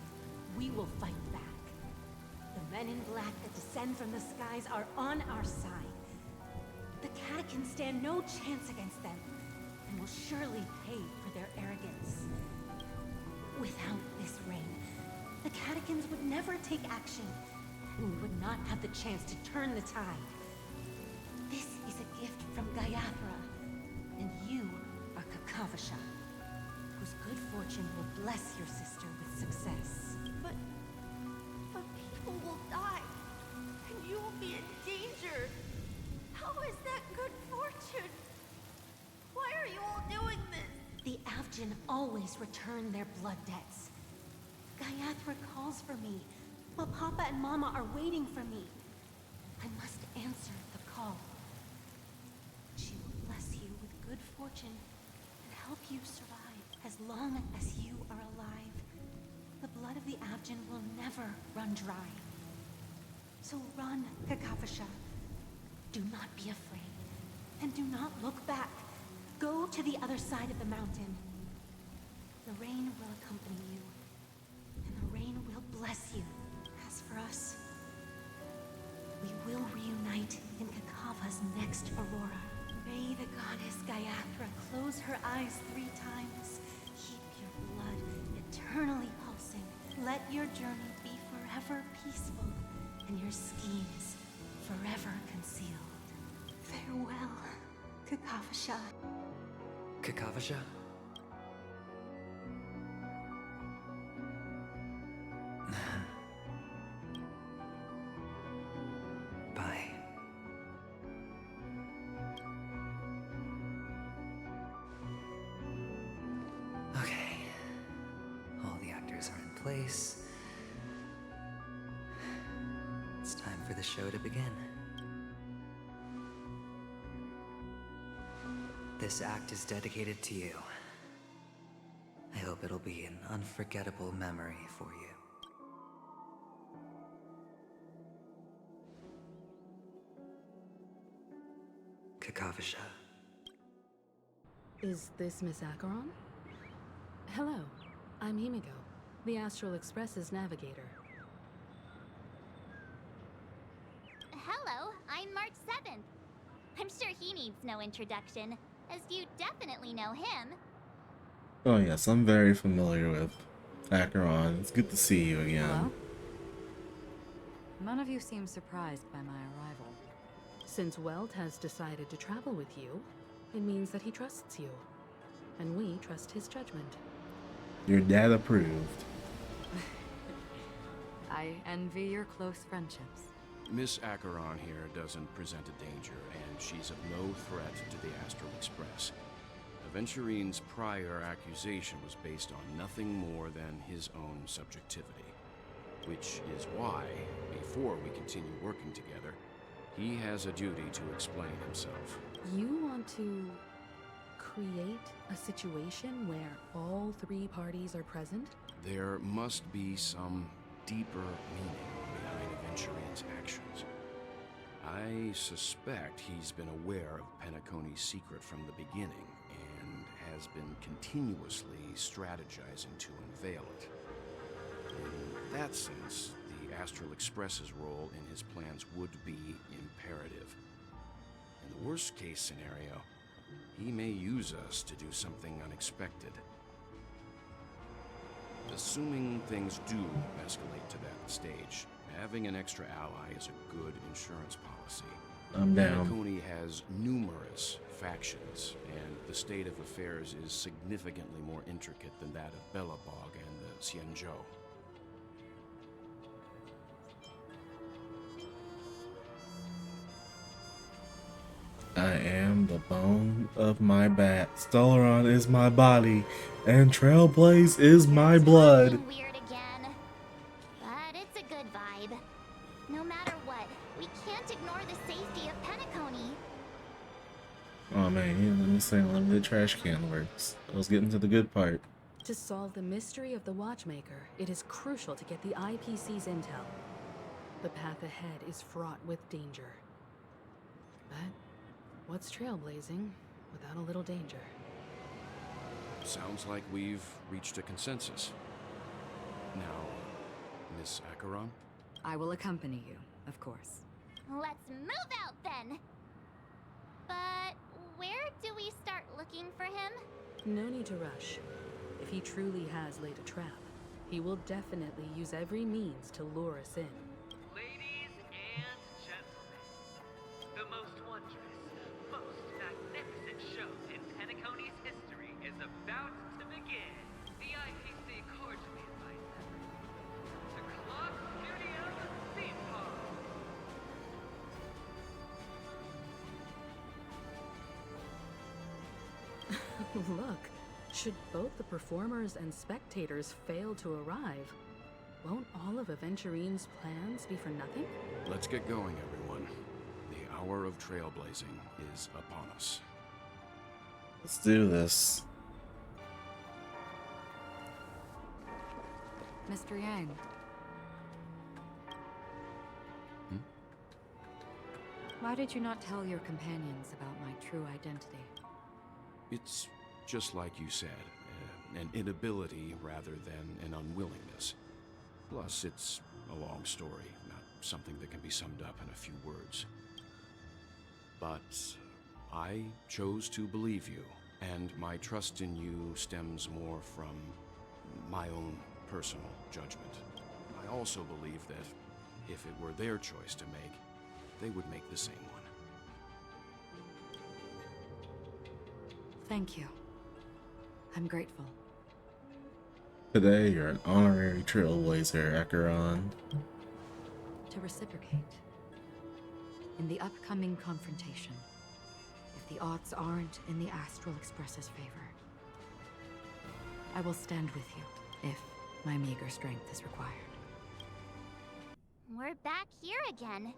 we will fight back. The men in black that descend from the skies are on our side. The Catechins stand no chance against them, and will surely pay for their arrogance. Without this rain, the Catechins would never take action, and we would not have the chance to turn the tide. This is a gift from Gaiathra, and you are Kakavasha, whose good fortune will bless your sister with success. But people will die, and you will be in danger. How is that good fortune? Why are you all doing this? The Avgin always return their blood debts. Gaiathra calls for me, while Papa and Mama are waiting for me. I must answer the call. She will bless you with good fortune and help you survive. As long as you are alive, the blood of the Avgin will never run dry. So run, Kakavasha. Do not be afraid, and do not look back. Go to the other side of the mountain. The rain will accompany you, and the rain will bless you. As for us, we will reunite in Kakava's next aurora. May the goddess Gaiathra close her eyes 3 times. Keep your blood eternally pulsing. Let your journey be forever peaceful, and your schemes forever concealed. Farewell, Kakavasha. Kakavasha? Bye. Okay. All the actors are in place. It's time for the show to begin. This act is dedicated to you. I hope it'll be an unforgettable memory for you. Kakavasha. Is this Miss Acheron? Hello, I'm Himiko, the Astral Express's navigator. Hello, I'm March 7th. I'm sure he needs no introduction, as you definitely know him. Oh yes, I'm very familiar with Acheron. It's good to see you again. Hello? None of you seem surprised by my arrival. Since Welt has decided to travel with you, it means that he trusts you. And we trust his judgment. Your dad approved. I envy your close friendships. Miss Acheron here doesn't present a danger, and she's of no threat to the Astral Express. Aventurine's prior accusation was based on nothing more than his own subjectivity. Which is why, before we continue working together, he has a duty to explain himself. You want to create a situation where all 3 parties are present? There must be some deeper meaning behind Aventurine's actions. I suspect he's been aware of Penacony's secret from the beginning, and has been continuously strategizing to unveil it. In that sense, the Astral Express's role in his plans would be imperative. In the worst case scenario, he may use us to do something unexpected. Assuming things do escalate to that stage, having an extra ally is a good insurance policy. I'm down. Penacony has numerous factions, and the state of affairs is significantly more intricate than that of Belobog and the Xianzhou. I am the bone of my back. Stellaron is my body, and Trailblaze is my blood. Talking weird again, but it's a good vibe. No matter what, we can't ignore the safety of Penacony. Oh man, yeah, let me say unlimited trash can works. I was getting to the good part. To solve the mystery of the Watchmaker, it is crucial to get the IPC's intel. The path ahead is fraught with danger. But what's trailblazing without a little danger? Sounds like we've reached a consensus. Now, Miss Acheron? I will accompany you, of course. Let's move out then. But where do we start looking for him? No need to rush. If he truly has laid a trap, he will definitely use every means to lure us in. Ladies and gentlemen, the most wondrous, most magnificent show in Penacony's history is about to begin. The IPC cordially invites everyone to Clock Studios Theme Park. Look, should both the performers and spectators fail to arrive, won't all of Aventurine's plans be for nothing? Let's get going, everyone. The hour of trailblazing is upon us. Let's do this. Mr. Yang. Why did you not tell your companions about my true identity? It's just like you said, an inability rather than an unwillingness. Plus, it's a long story, not something that can be summed up in a few words. But I chose to believe you, and my trust in you stems more from my own personal judgment. I also believe that if it were their choice to make, they would make the same one. Thank you. I'm grateful. Today, you're an honorary trailblazer, Acheron. To reciprocate. In the upcoming confrontation, if the odds aren't in the Astral Express's favor, I will stand with you if my meager strength is required. We're back here again.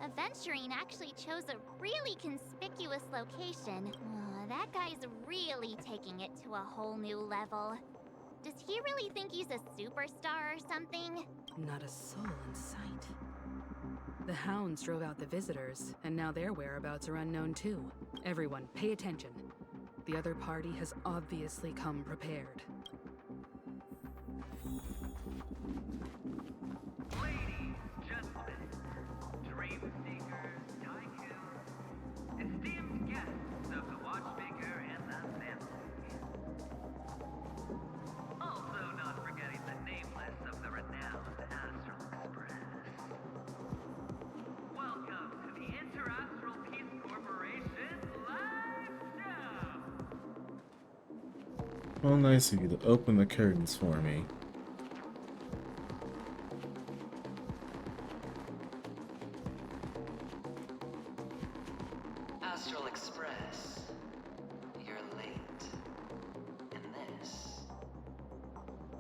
Aventurine actually chose a really conspicuous location. That guy's really taking it to a whole new level. Does he really think he's a superstar or something? Not a soul in sight. The hounds drove out the visitors, and now their whereabouts are unknown too. Everyone, pay attention. The other party has obviously come prepared. Ladies, gentlemen, dream seekers, tycoons, esteemed guests of the Watchmaker and the family. Also not forgetting the nameless of the renowned Astral Express. Welcome to the Interastral Peace Corporation live show! Well, nice of you to open the curtains for me. Astral Express, you're late. And this,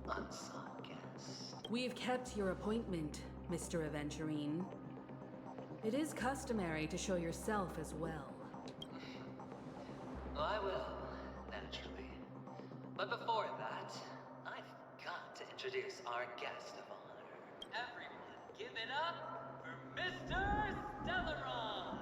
unsought guest. We've kept your appointment, Mr. Aventurine. It is customary to show yourself as well. I will, naturally. But before that, I've got to introduce our guest of honor. Everyone, give it up for Mr. Stellaron!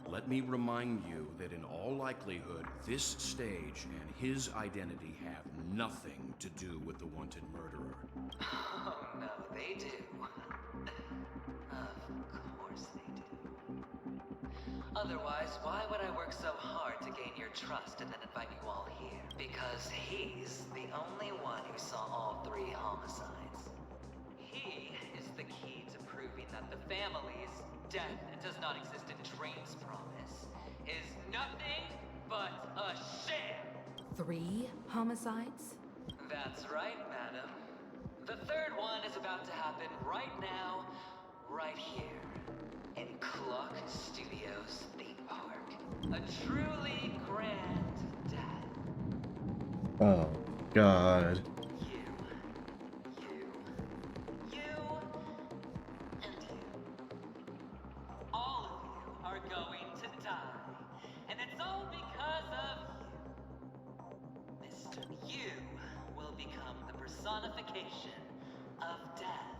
Let me remind you that in all likelihood, this stage and his identity have nothing to do with the wanted murderer. Oh no, they do. Of course they do. Otherwise, why would I work so hard to gain your trust and then invite you all here? Because he's the only one who saw all 3 homicides. He is the key to proving that the families Death does not exist in Drain's promise, is nothing but a sham. 3 homicides? That's right, madam. The third one is about to happen right now, right here, in Clock Studios theme park. A truly grand death. Oh, God. You, and you. All of you are going to die. And it's all because of you. Mr. You will become the personification of death.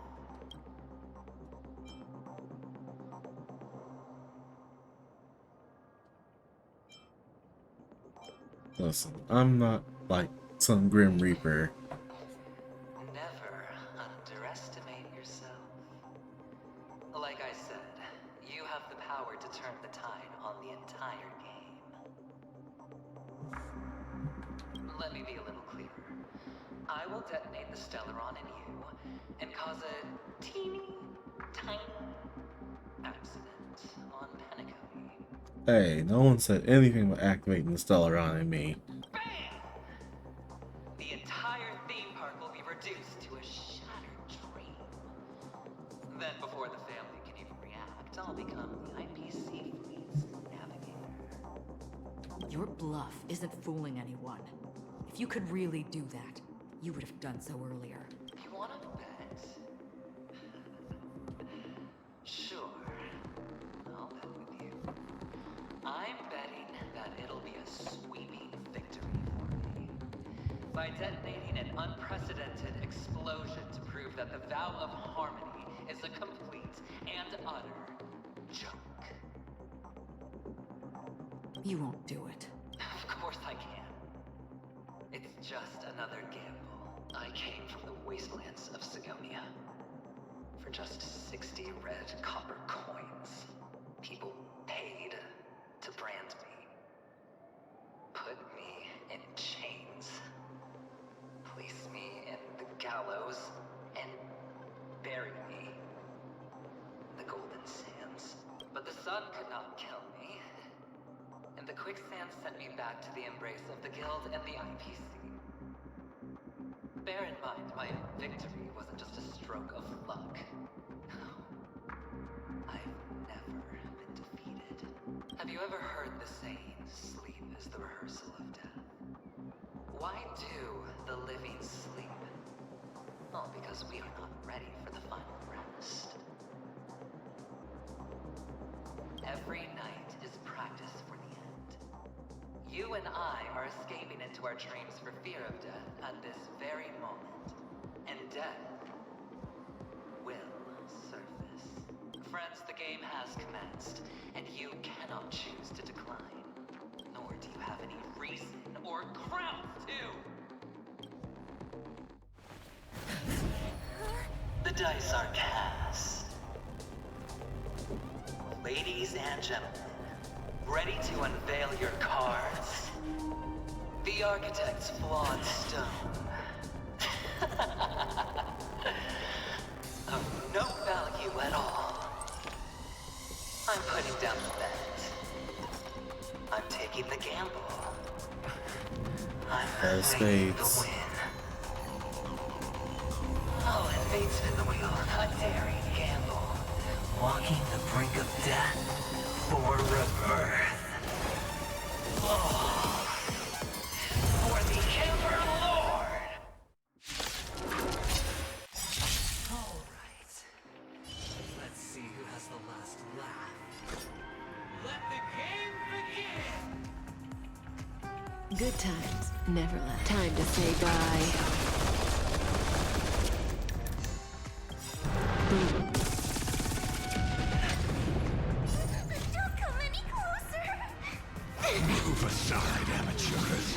Listen, I'm not like some Grim Reaper. Never underestimate yourself. Like I said, you have the power to turn the tide on the entire game. Let me be a little clearer. I will detonate the Stellaron in you and cause a teeny, tiny accident on Penacony. Hey, no one said anything about activating the Stellaron in me. Bam! The entire theme park will be reduced to a shattered dream. Then, before the family can even react, I'll become the IPC fleet's navigator. Your bluff isn't fooling anyone. If you could really do that, you would have done so earlier. You want to bet? Sure. I'll bet with you. I'm betting that it'll be a sweeping victory for me. By detonating an unprecedented explosion to prove that the vow of harmony is a complete and utter joke. You won't do it. Of course I can. It's just another gamble. I came from the wastelands of Sigonia. For just 60 red copper coins, people paid to brand me. Put me in chains. Place me in the gallows and bury me in the golden sands. But the sun could not kill me. And the quicksand sent me back to the embrace of the guild and the IPC. Bear in mind, my victory wasn't just a stroke of luck. I've never been defeated. Have you ever heard the saying, sleep is the rehearsal of death? Why do the living sleep? Oh, because we are not ready for the final rest. Every night is practice for the end. You and I are escaping into our dreams for fear of death at this very moment. And death will surface. Friends, the game has commenced, and you cannot choose to decline. Nor do you have any reason or grounds to. The dice are cast. Ladies and gentlemen, ready to unveil your cards? The architect's flawed stone. Of no value at all. I'm putting down the bet. I'm taking the gamble. I'm playing the spades. win. Oh, and fate spin the wheel. A daring gamble. Walking the brink of death for rebirth. Oh. For the Emperor Lord! Alright. Let's see who has the last laugh. Let the game begin! Good times, never left. Time to say bye. Boom. Don't come any closer! Move aside, amateurs.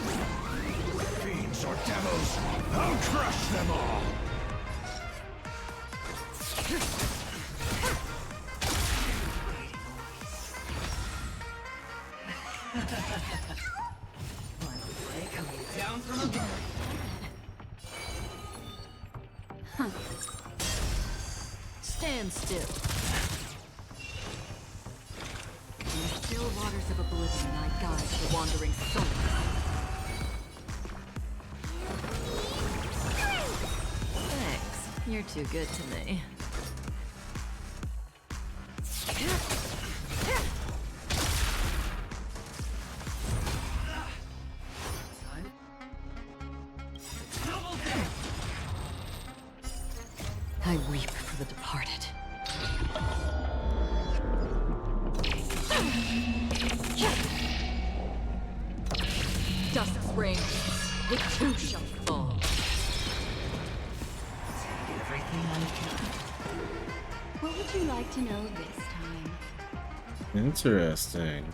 Fiends or devils, I'll crush them all! Coming down from above. Stand still. waters of oblivion I guide the wandering souls. Thanks. You're too good to me. I weep for the departed. Dusk's reign, it too shall fall. Everything I can. What would you like to know this time? Interesting.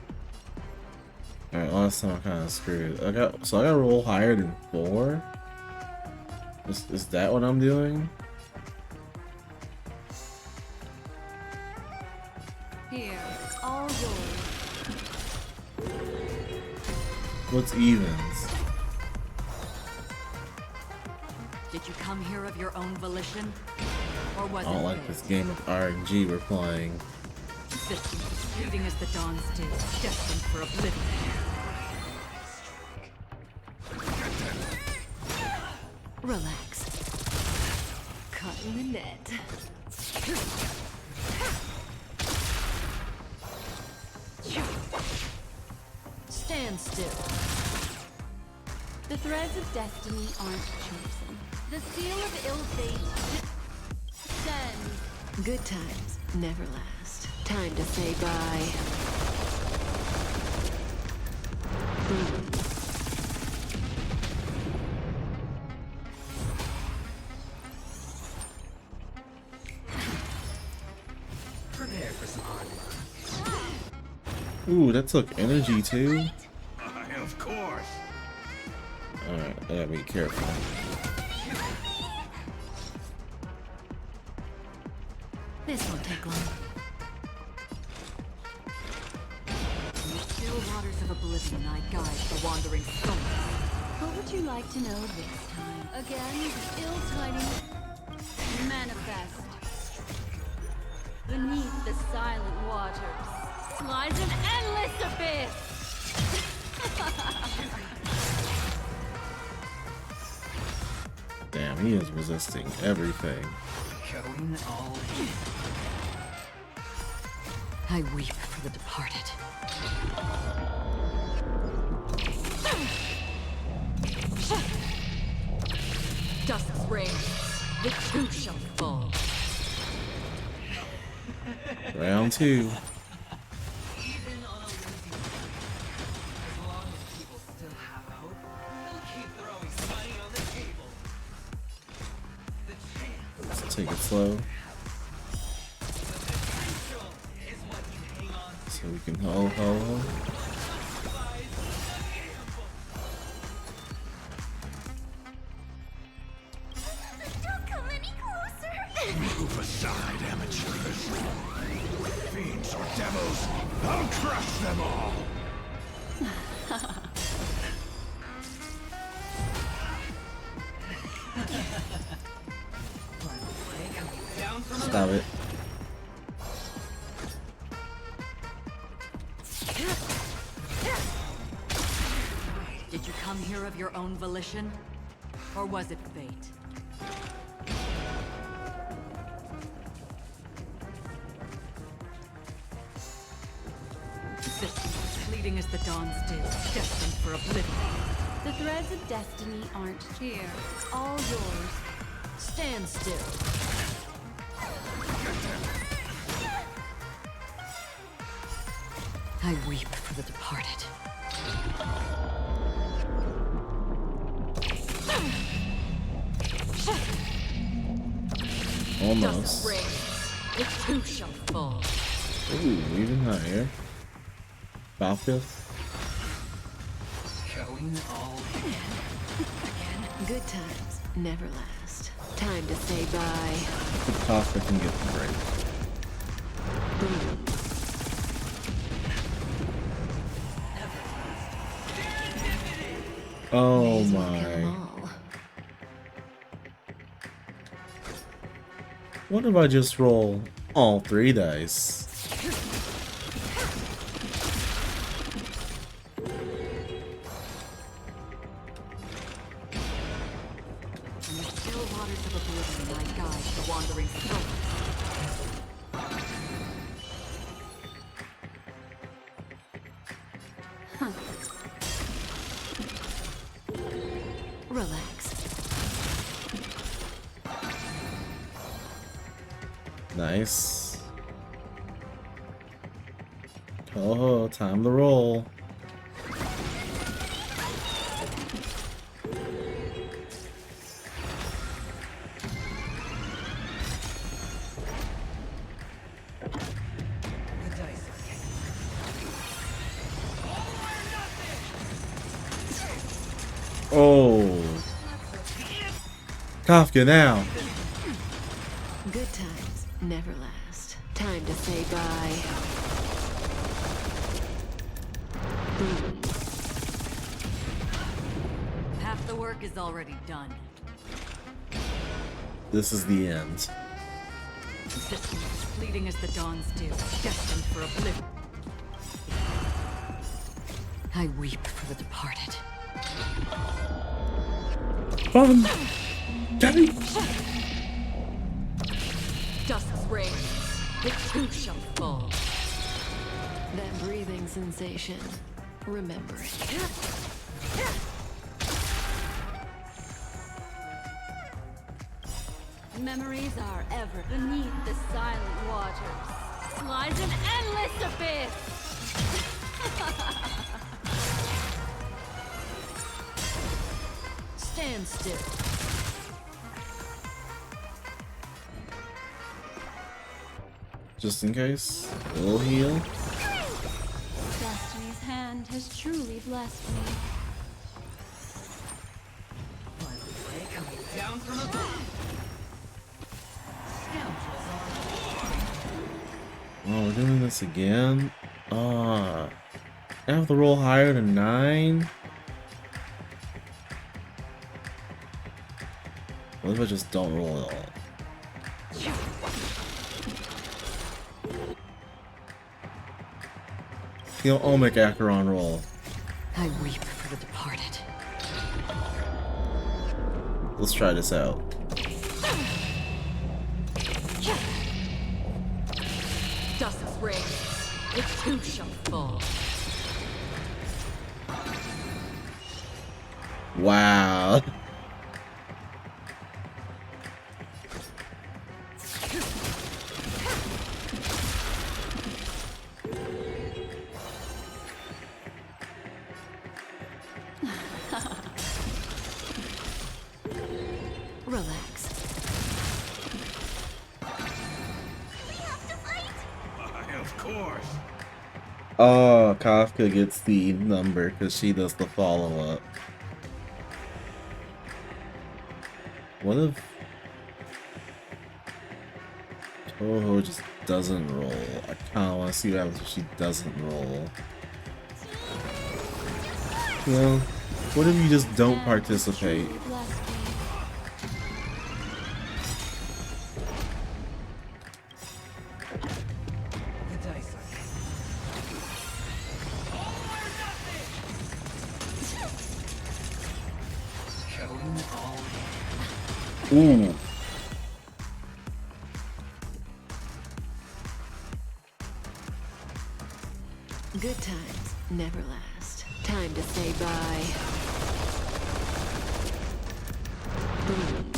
Alright, last time I kind of screwed. I got roll higher than 4. Is that what I'm doing? Here, all yours. What's evens? Did you come here of your own volition? Or was I don't it like fate? this game of RNG we're playing. Existence as fleeting as the dawn's day, destined for oblivion. Relax. Caught in the net. Stand still. The threads of destiny aren't chosen. The seal of ill fate sends. Good times never last. Time to say bye. Boom. Prepare for some hard work. Ooh, that took energy too. Of course. Alright, I gotta be careful. This won't take long. In the still waters of oblivion I guide the wandering souls. What would you like to know this time? Again, the ill tidings manifest. Beneath the silent waters lies an endless abyss. Damn, he is resisting everything. Going all in. I weep for the departed. Dusk's reign, it too shall fall. Round 2. Even on a losing team, as long as people still have hope, they'll keep throwing some money on the table. The chance, Let's take it slow the potential is what you hang on to. so we can ho. Don't come any closer! Move aside, amateurs. Fiends or devils, I'll crush them all. Stop it. Did you come here of your own volition? Or was it fate? Existence as fleeting as the dawn's day, destined for oblivion. The threads of destiny aren't here. All yours. Stand still. I weep for the departed. Almost. Dusk's reign, it too shall fall. Ooh, even higher. Falcus. Going all in. Good times never last. Time to say bye. The Kafka can get the break. Boom. Oh Kill 'em my. all. What if I just roll all 3 dice? wandering souls. Relax. Nice. Oh, time to roll. Oh. Kafka now. Good times never last. Time to say bye. Half the work is already done. This is the end. Existence as fleeting as the dawn's dew, destined for oblivion. I weep for the departed. Fun! Daddy! Dusk's reign, the too shall fall. That breathing sensation. Remember it. Memories are ever beneath the silent waters. Lies an endless abyss. Stand still. Just in case. We'll heal. Destiny's hand has truly blessed me. Down from above. Oh, we're doing this again? I have to roll higher than 9? What if I just don't roll at all? I'll make Acheron roll. I weep for the departed. Let's try this out. Dusk's reign, it too shall fall. Wow. Relax. Of course. Oh, Kafka gets the number because she does the follow-up. What if Toho just doesn't roll? I kind of want to see what happens if she doesn't roll. Well, what if you just don't participate? Ooh. Good times never last. Time to say bye. Boom.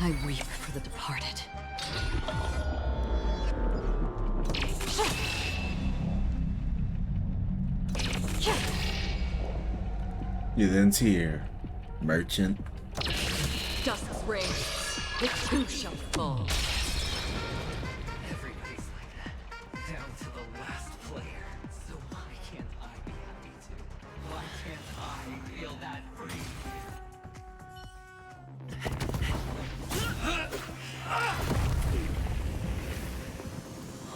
I weep for the departed. You then tear, merchant. Dusk's reign, it too shall fall. Everybody's like that, down to the last player. So why can't I be happy too? Why can't I feel that free?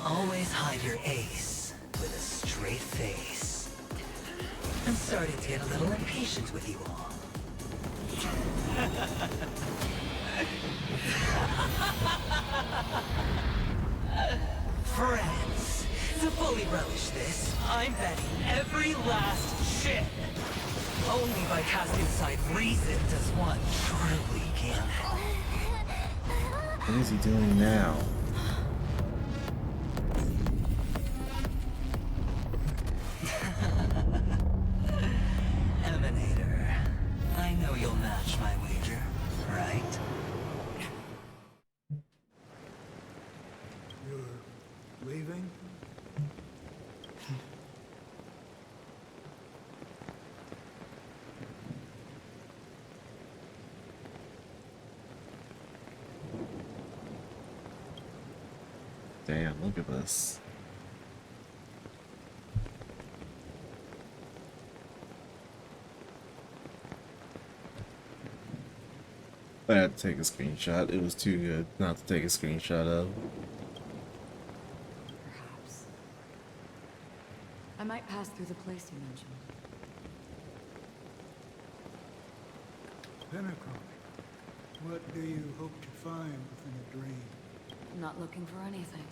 Always hide your ace with a straight face. I'm starting to get a little impatient with you all. Friends, to fully fully relish this. I'm betting every last chip. Only by casting aside reason does one truly begin. What is he doing now? Emanator, I know you'll match my wager, right? You're leaving? Damn, look at this. I had to take a screenshot. It was too good not to take a screenshot of. Perhaps. I might pass through the place you mentioned. Penachrome, what do you hope to find within a dream? I'm not looking for anything.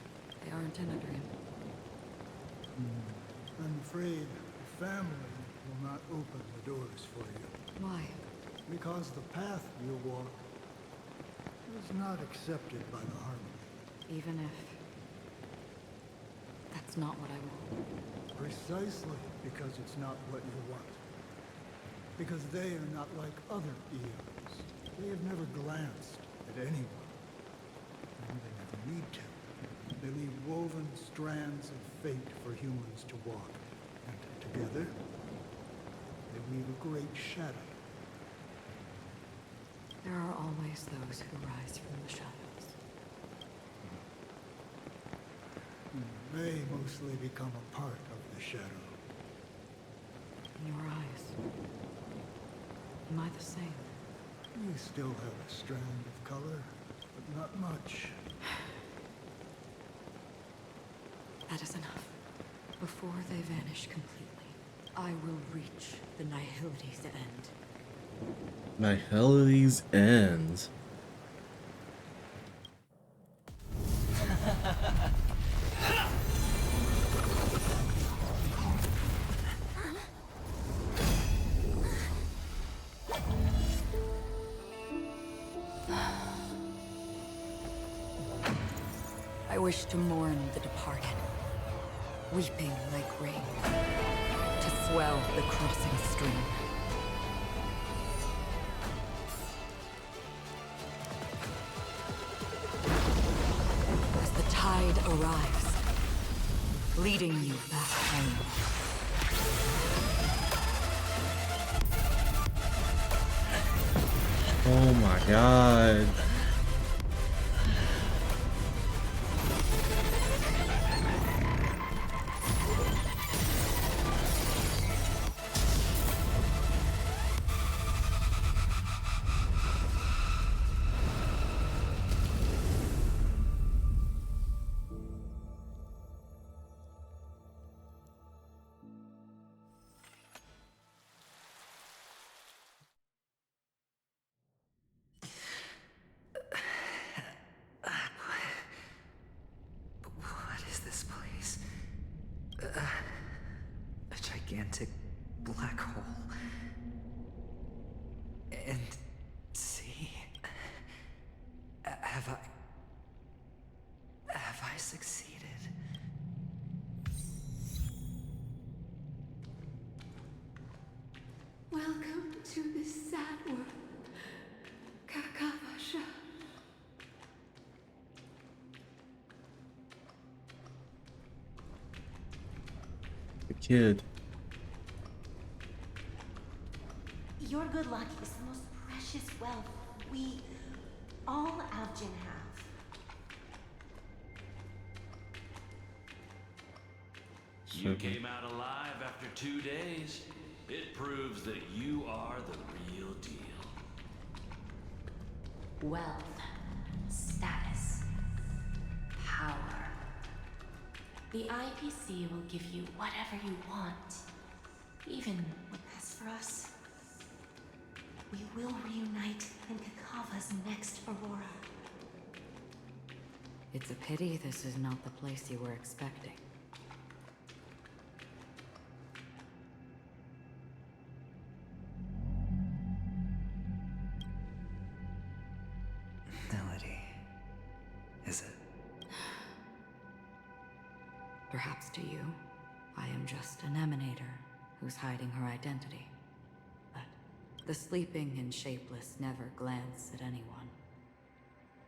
They aren't in a dream. I'm afraid the family will not open the doors for you. Why? Because the path you walk is not accepted by the Harmony. Even if... that's not what I want. Precisely because it's not what you want. Because they are not like other eons. They have never glanced at anyone. And they never need to. They leave woven strands of fate for humans to walk. And together, they weave a great shadow. There are always those who rise from the shadows. They mostly become a part of the shadow. In your eyes. Am I the same? You still have a strand of color, but not much. That is enough. Before they vanish completely, I will reach the Nihility's end. Nihility's end. I wish to mourn the departed, weeping like rain, to swell the crossing stream. As the tide arrives, leading you back home. Oh my god. What is this place? A gigantic black hole. And see, have I succeeded? Welcome to this sad world, Kakavasha. The kid. Your good luck is the most precious wealth we, all Avgin, have. You came out alive after 2 days. It proves that you are the real deal. Wealth, status, power. The IPC will give you whatever you want, even what that's for us. We will reunite in Kakava's next Aurora. It's a pity this is not the place you were expecting. Perhaps to you, I am just an emanator who's hiding her identity. But the sleeping and shapeless never glance at anyone.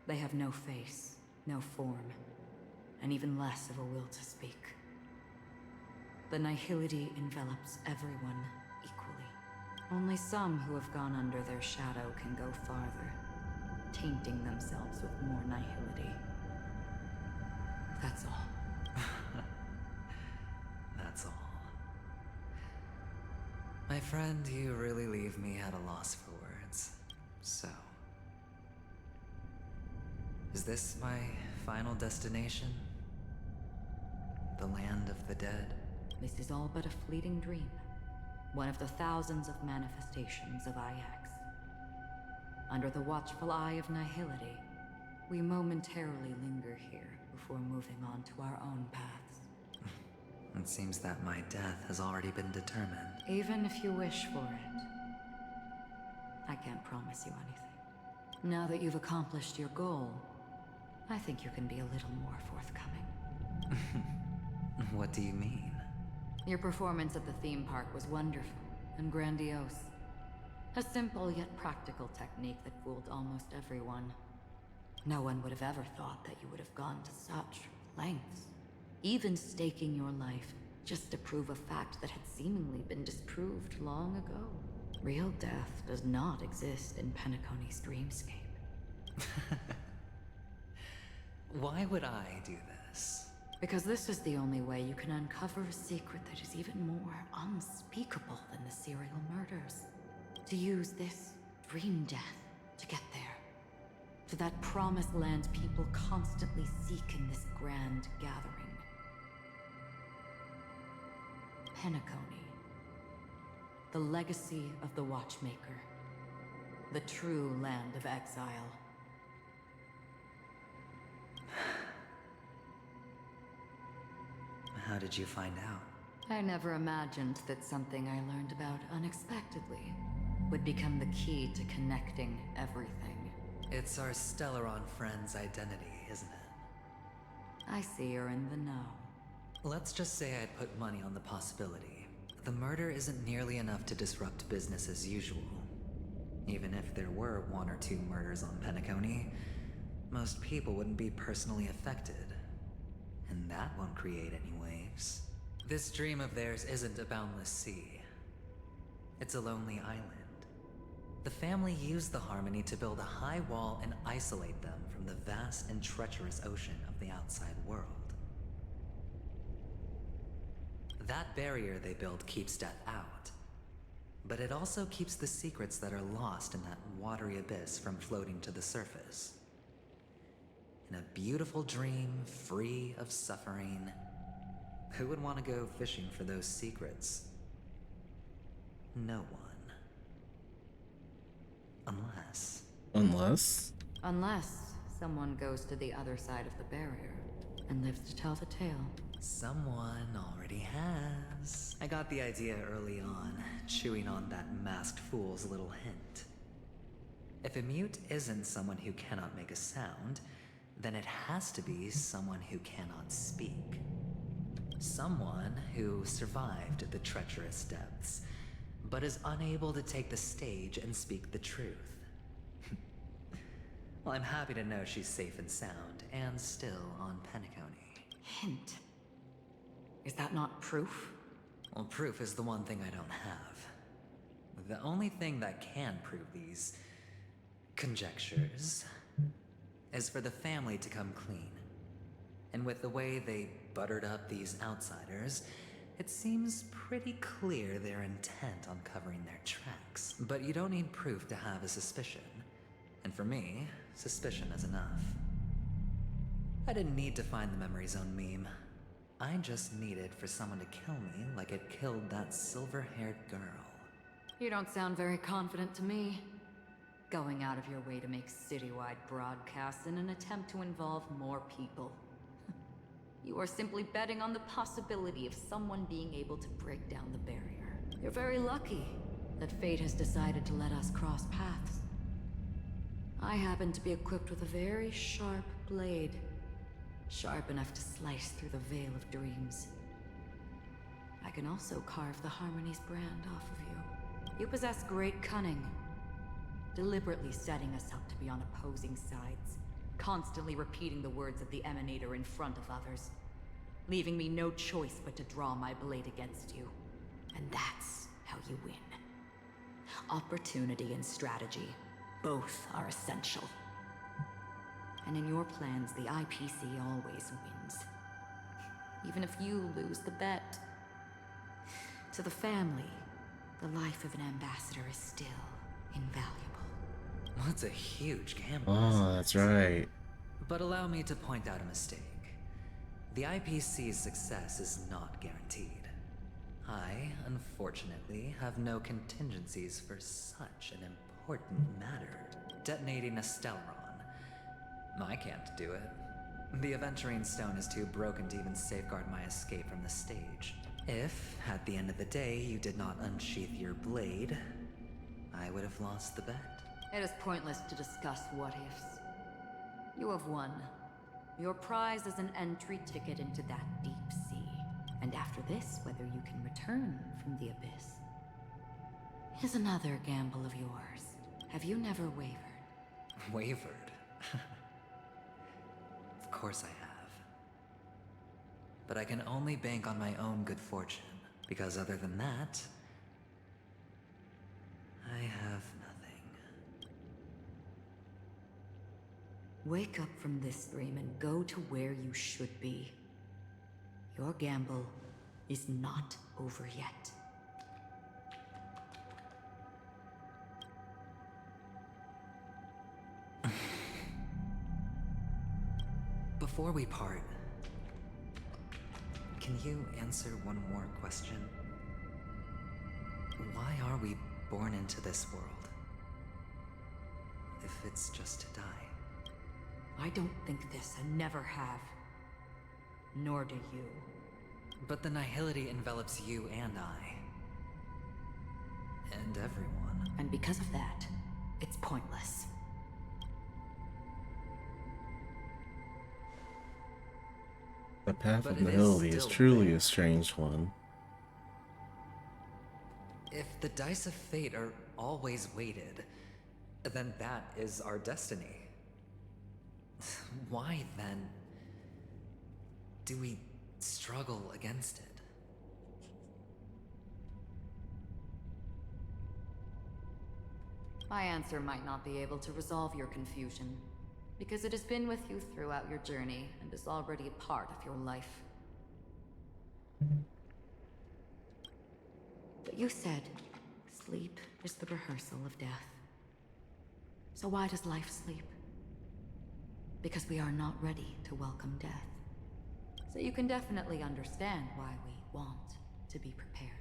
They have no face, no form, and even less of a will to speak. The nihility envelops everyone equally. Only some who have gone under their shadow can go farther, tainting themselves with more nihility. That's all. That's all. My friend, you really leave me at a loss for words. So, is this my final destination? The land of the dead? This is all but a fleeting dream. One of the thousands of manifestations of IX. Under the watchful eye of nihility, we momentarily linger here before moving on to our own paths. It seems that my death has already been determined. Even if you wish for it, I can't promise you anything. Now that you've accomplished your goal, I think you can be a little more forthcoming. What do you mean? Your performance at the theme park was wonderful and grandiose. A simple yet practical technique that fooled almost everyone. No one would have ever thought that you would have gone to such lengths, even staking your life just to prove a fact that had seemingly been disproved long ago. Real death does not exist in Penacony's dreamscape. Why would I do this? Because this is the only way you can uncover a secret that is even more unspeakable than the serial murders. To use this dream death to get there. To that promised land people constantly seek in this grand gathering. Penacony. The legacy of the Watchmaker. The true land of exile. How did you find out? I never imagined that something I learned about unexpectedly would become the key to connecting everything. It's our Stellaron friend's identity, isn't it? I see you're in the know. Let's just say I'd put money on the possibility. The murder isn't nearly enough to disrupt business as usual. Even if there were 1 or 2 murders on Penacony, most people wouldn't be personally affected. And that won't create any waves. This dream of theirs isn't a boundless sea. It's a lonely island. The family used the Harmony to build a high wall and isolate them from the vast and treacherous ocean of the outside world. That barrier they built keeps death out. But it also keeps the secrets that are lost in that watery abyss from floating to the surface. In a beautiful dream, free of suffering, who would want to go fishing for those secrets? No one. Unless? Unless someone goes to the other side of the barrier and lives to tell the tale. Someone already has. I got the idea early on, chewing on that masked fool's little hint. If a mute isn't someone who cannot make a sound, then it has to be someone who cannot speak. Someone who survived the treacherous depths, but is unable to take the stage and speak the truth. Well, I'm happy to know she's safe and sound, and still on Penacony. Hint. Is that not proof? Well, proof is the one thing I don't have. The only thing that can prove these conjectures is for the family to come clean. And with the way they buttered up these outsiders, it seems pretty clear their intent on covering their tracks. But you don't need proof to have a suspicion. And for me, suspicion is enough. I didn't need to find the memory zone meme. I just needed for someone to kill me like it killed that silver-haired girl. You don't sound very confident to me. Going out of your way to make citywide broadcasts in an attempt to involve more people. You are simply betting on the possibility of someone being able to break down the barrier. You're very lucky that fate has decided to let us cross paths. I happen to be equipped with a very sharp blade. sharp enough to slice through the veil of dreams. I can also carve the Harmony's brand off of you. You possess great cunning, deliberately setting us up to be on opposing sides, constantly repeating the words of the Emanator in front of others, leaving me no choice but to draw my blade against you. And that's how you win. Opportunity and strategy, both are essential. And in your plans, the IPC always wins. Even if you lose the bet. To the family, the life of an ambassador is still invaluable. That's a huge gamble. Oh, that's right. But allow me to point out a mistake. The IPC's success is not guaranteed. I, unfortunately, have no contingencies for such an important matter. Detonating a Stellaron. I can't do it. The Aventurine Stone is too broken to even safeguard my escape from the stage. If, at the end of the day, you did not unsheath your blade, I would have lost the bet. It is pointless to discuss what-ifs. You have won. Your prize is an entry ticket into that deep sea. And after this, whether you can return from the abyss is another gamble of yours. Have you never wavered? Wavered? Of course I have. But I can only bank on my own good fortune, because other than that, I have nothing. Wake up from this dream and go to where you should be. Your gamble is not over yet. Before we part, can you answer one more question? Why are we born into this world? If it's just to die. I don't think this and never have. Nor do you. But the nihility envelops you and I. And everyone. And because of that, it's pointless. The path But of it is nihility is still truly there. a strange one. If the dice of fate are always weighted, then that is our destiny. Why, then, do we struggle against it? My answer might not be able to resolve your confusion, because it has been with you throughout your journey and is already a part of your life. But you said, sleep is the rehearsal of death. So why does life sleep? Because we are not ready to welcome death. So you can definitely understand why we want to be prepared.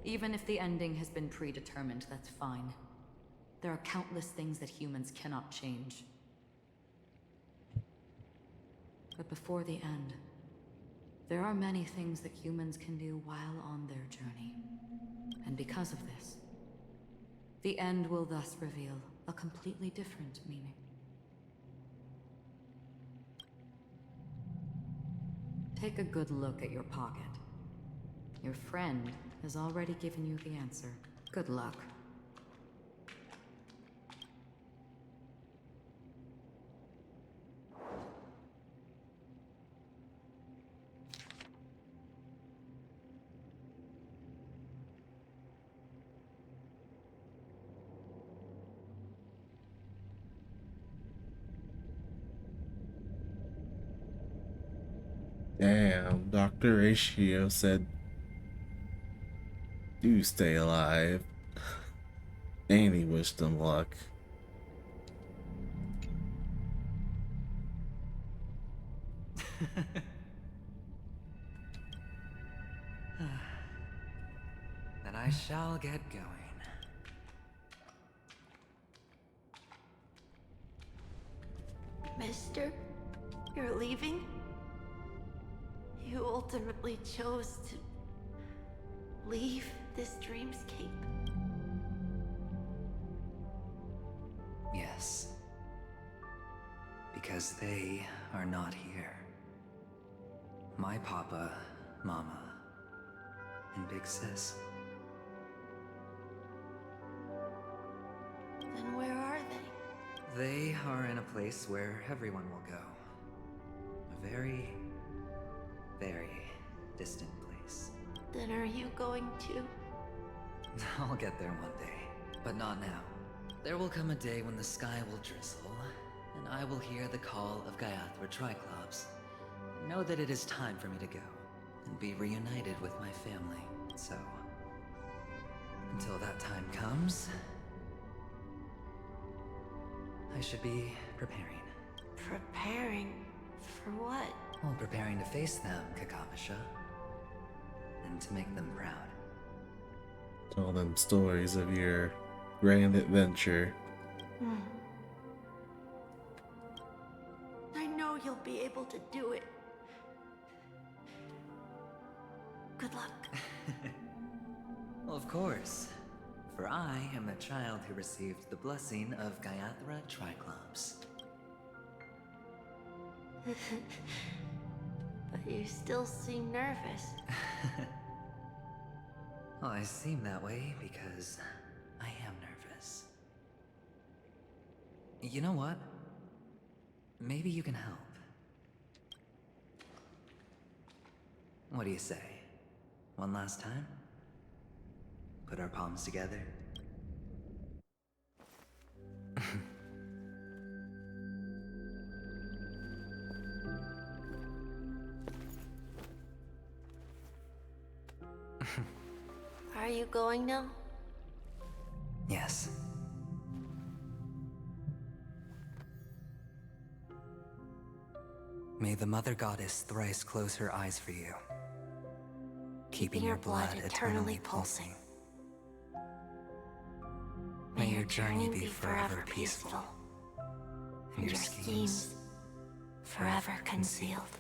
Even if the ending has been predetermined, that's fine. There are countless things that humans cannot change. But before the end, there are many things that humans can do while on their journey. And because of this, the end will thus reveal a completely different meaning. Take a good look at your pocket. Your friend has already given you the answer. Good luck. Damn, Dr. Ratio said, do stay alive. And he wished them luck. Then I shall get going. Mister, you're leaving? You ultimately chose to leave this dreamscape. Yes. Because Because they are not here. My papa, mama, and big sis. Then where are they? They are in a place where everyone will go. A very, very distant place. Then are you going to? I'll get there one day, but not now. There will come a day when the sky will drizzle, and I will hear the call of Gaiathra Triclops. Know that it is time for me to go, and be reunited with my family. So, until that time comes, I should be preparing. Preparing? For what? Well, preparing to face them, Kakavasha. And to make them proud. Tell them stories of your grand adventure. I know you'll be able to do it. Good luck. Well, of course. For I am the child who received the blessing of Gaiathra Triclops. But you still seem nervous. Well, I seem that way because I am nervous. You know what? Maybe you can help. What do you say? One last time? Put our palms together? Are you going now? Yes. May the Mother Goddess thrice close her eyes for you, keeping your blood eternally pulsing. May your journey be forever peaceful, and your schemes forever concealed.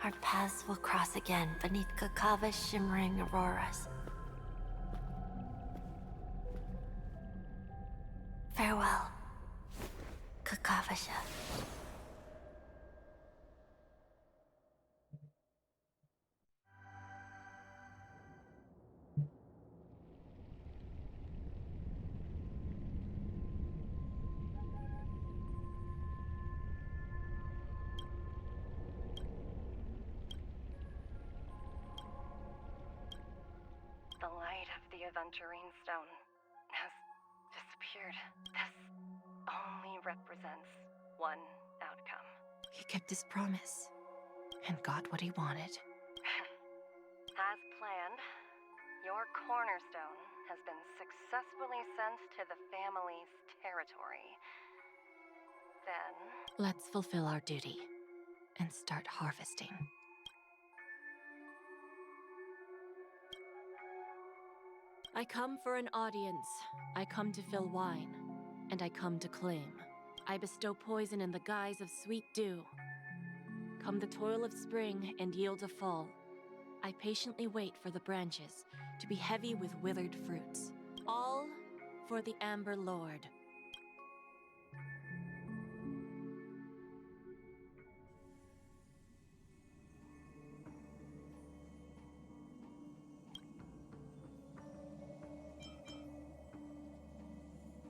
Our paths will cross again beneath Kakava's shimmering auroras. Farewell, Kakavasha. The light of the Aventurine Stone has disappeared. This only represents one outcome. He kept his promise and got what he wanted. As planned, your cornerstone has been successfully sent to the family's territory. Then, Let's fulfill our duty and start harvesting. I come for an audience. I come to fill wine, and I come to claim. I bestow poison in the guise of sweet dew. Come the toil of spring and yield a fall. I patiently wait for the branches to be heavy with withered fruits. All for the Amber Lord.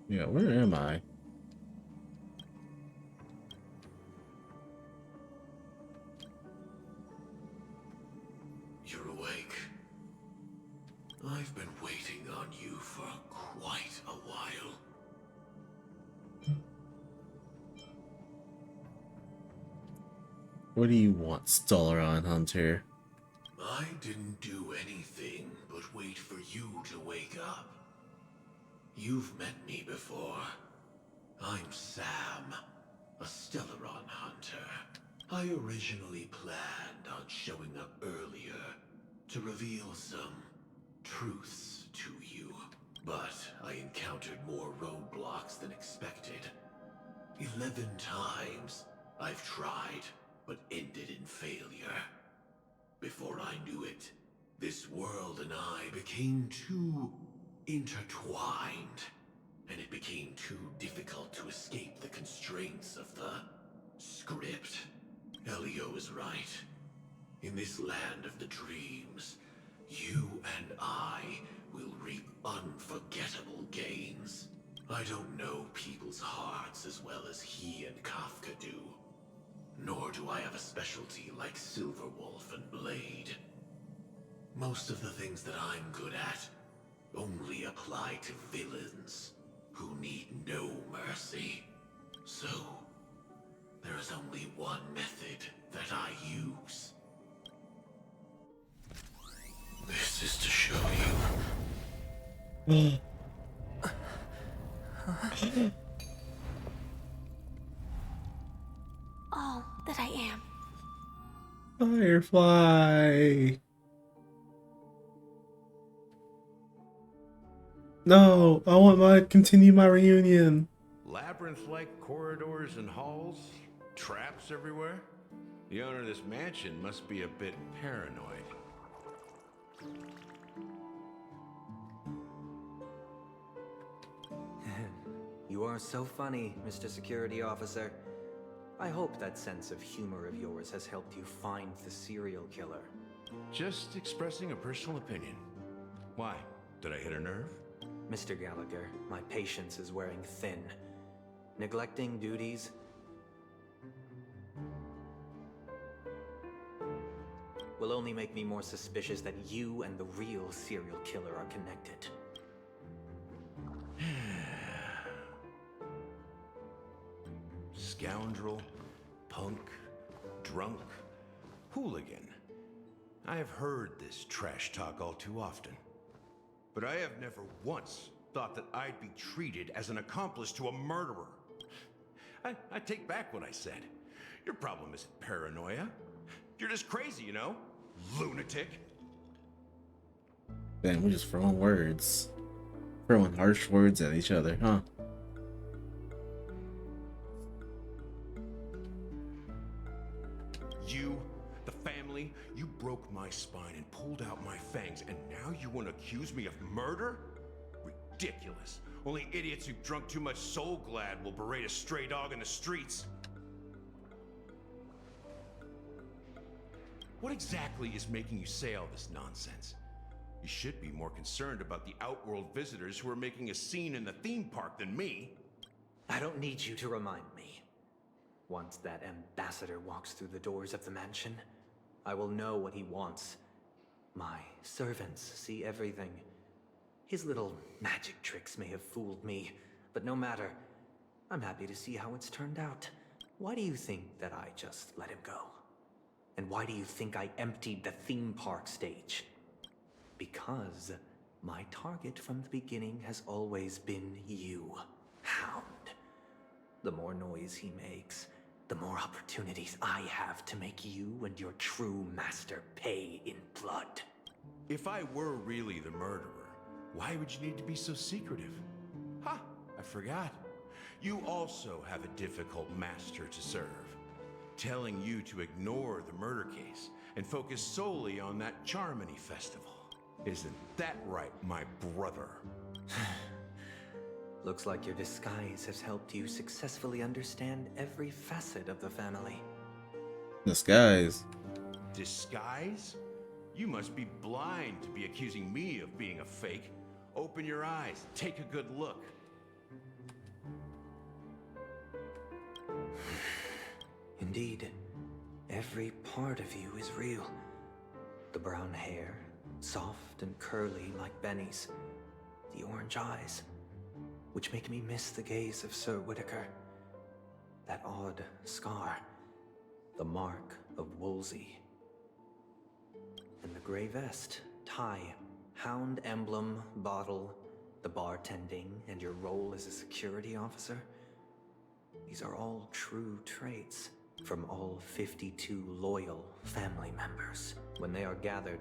Yeah, where am I? You're awake. I've been waiting on you for quite a while. What do you want, Stellaron Hunter? I didn't do anything but wait for you to wake up. You've met me before. I'm Sam, a Stellaron hunter. I originally planned on showing up earlier to reveal some truths to you. But I encountered more roadblocks than expected. 11 times I've tried, but ended in failure. Before I knew it, this world and I became too intertwined, and it became too difficult to escape the constraints of the Script. Elio is right. In this land of the dreams, you and I will reap unforgettable gains. I don't know people's hearts as well as he and Kafka do. Nor do I have a specialty like Silverwolf and Blade. Most of the things that I'm good at only apply to villains who need no mercy. So, there is only one method that I use. This is to show you. All that I am. Firefly. No, I want my continue my reunion. Labyrinth-like corridors and halls, traps everywhere. The owner of this mansion must be a bit paranoid. You are so funny, Mr. Security Officer. I hope that sense of humor of yours has helped you find the serial killer. Just expressing a personal opinion. Why? Did I hit a nerve? Mr. Gallagher, my patience is wearing thin. Neglecting duties will only make me more suspicious that you and the real serial killer are connected. Scoundrel, punk, drunk, hooligan. I have heard this trash talk all too often. But I have never once thought that I'd be treated as an accomplice to a murderer. I take back what I said. Your problem isn't paranoia. You're just crazy, you know? Lunatic. Damn, we're just throwing words. Throwing harsh words at each other, huh? You, the family, you broke my spine and pulled out my fangs, and now you want to accuse me of murder? Ridiculous. Only idiots who've drunk too much Soul Glad will berate a stray dog in the streets. What exactly is making you say all this nonsense? You should be more concerned about the Outworld visitors who are making a scene in the theme park than me. I don't need you to remind me. Once that ambassador walks through the doors of the mansion, I will know what he wants. My servants see everything. His little magic tricks may have fooled me, but no matter. I'm happy to see how it's turned out. Why do you think that I just let him go? And why do you think I emptied the theme park stage? Because my target from the beginning has always been you, Hound. The more noise he makes, the more opportunities I have to make you and your true master pay in blood. If I were really the murderer, why would you need to be so secretive? Ha! I forgot. You also have a difficult master to serve. Telling you to ignore the murder case and focus solely on that Charmony festival. Isn't that right, my brother? Looks like your disguise has helped you successfully understand every facet of the family. Disguise? Disguise? You must be blind to be accusing me of being a fake. Open your eyes, take a good look. Indeed, every part of you is real. The brown hair, soft and curly like Benny's. The orange eyes, which make me miss the gaze of Sir Whitaker. That odd scar, the mark of Wolsey. And the gray vest, tie, hound emblem, bottle, the bartending, and your role as a security officer. These are all true traits from all 52 loyal family members. When they are gathered,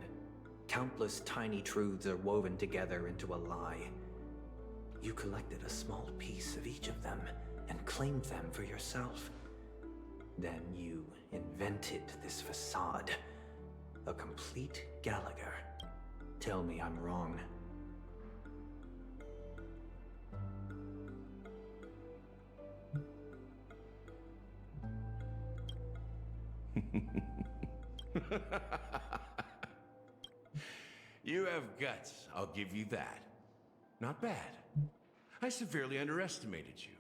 countless tiny truths are woven together into a lie. You collected a small piece of each of them and claimed them for yourself. Then you invented this facade. A complete Gallagher. Tell me I'm wrong. You have guts, I'll give you that. Not bad. I severely underestimated you.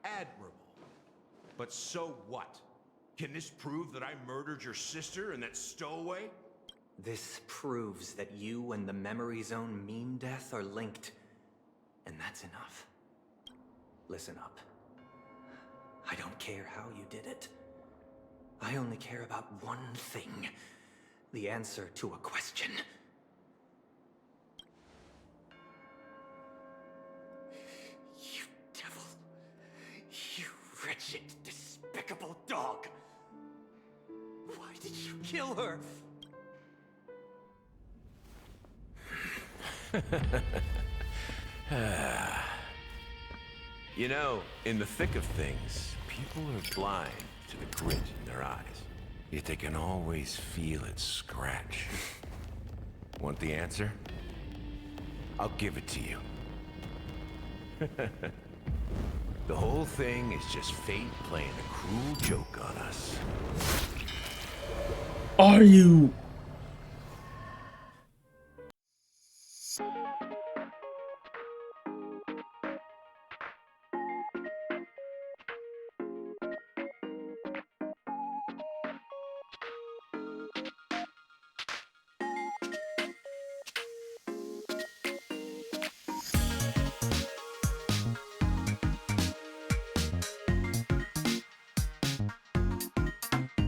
Admirable. But so what? Can this prove that I murdered your sister and that stowaway? This proves that you and the Memory Zone meme death are linked. And that's enough. Listen up. I don't care how you did it. I only care about one thing. The answer to a question. You devil. You wretched, despicable dog. Why did you kill her? You know, in the thick of things, people are blind to the grit in their eyes. Yet they can always feel it scratch. Want the answer? I'll give it to you. The whole thing is just fate playing a cruel joke on us. Are you?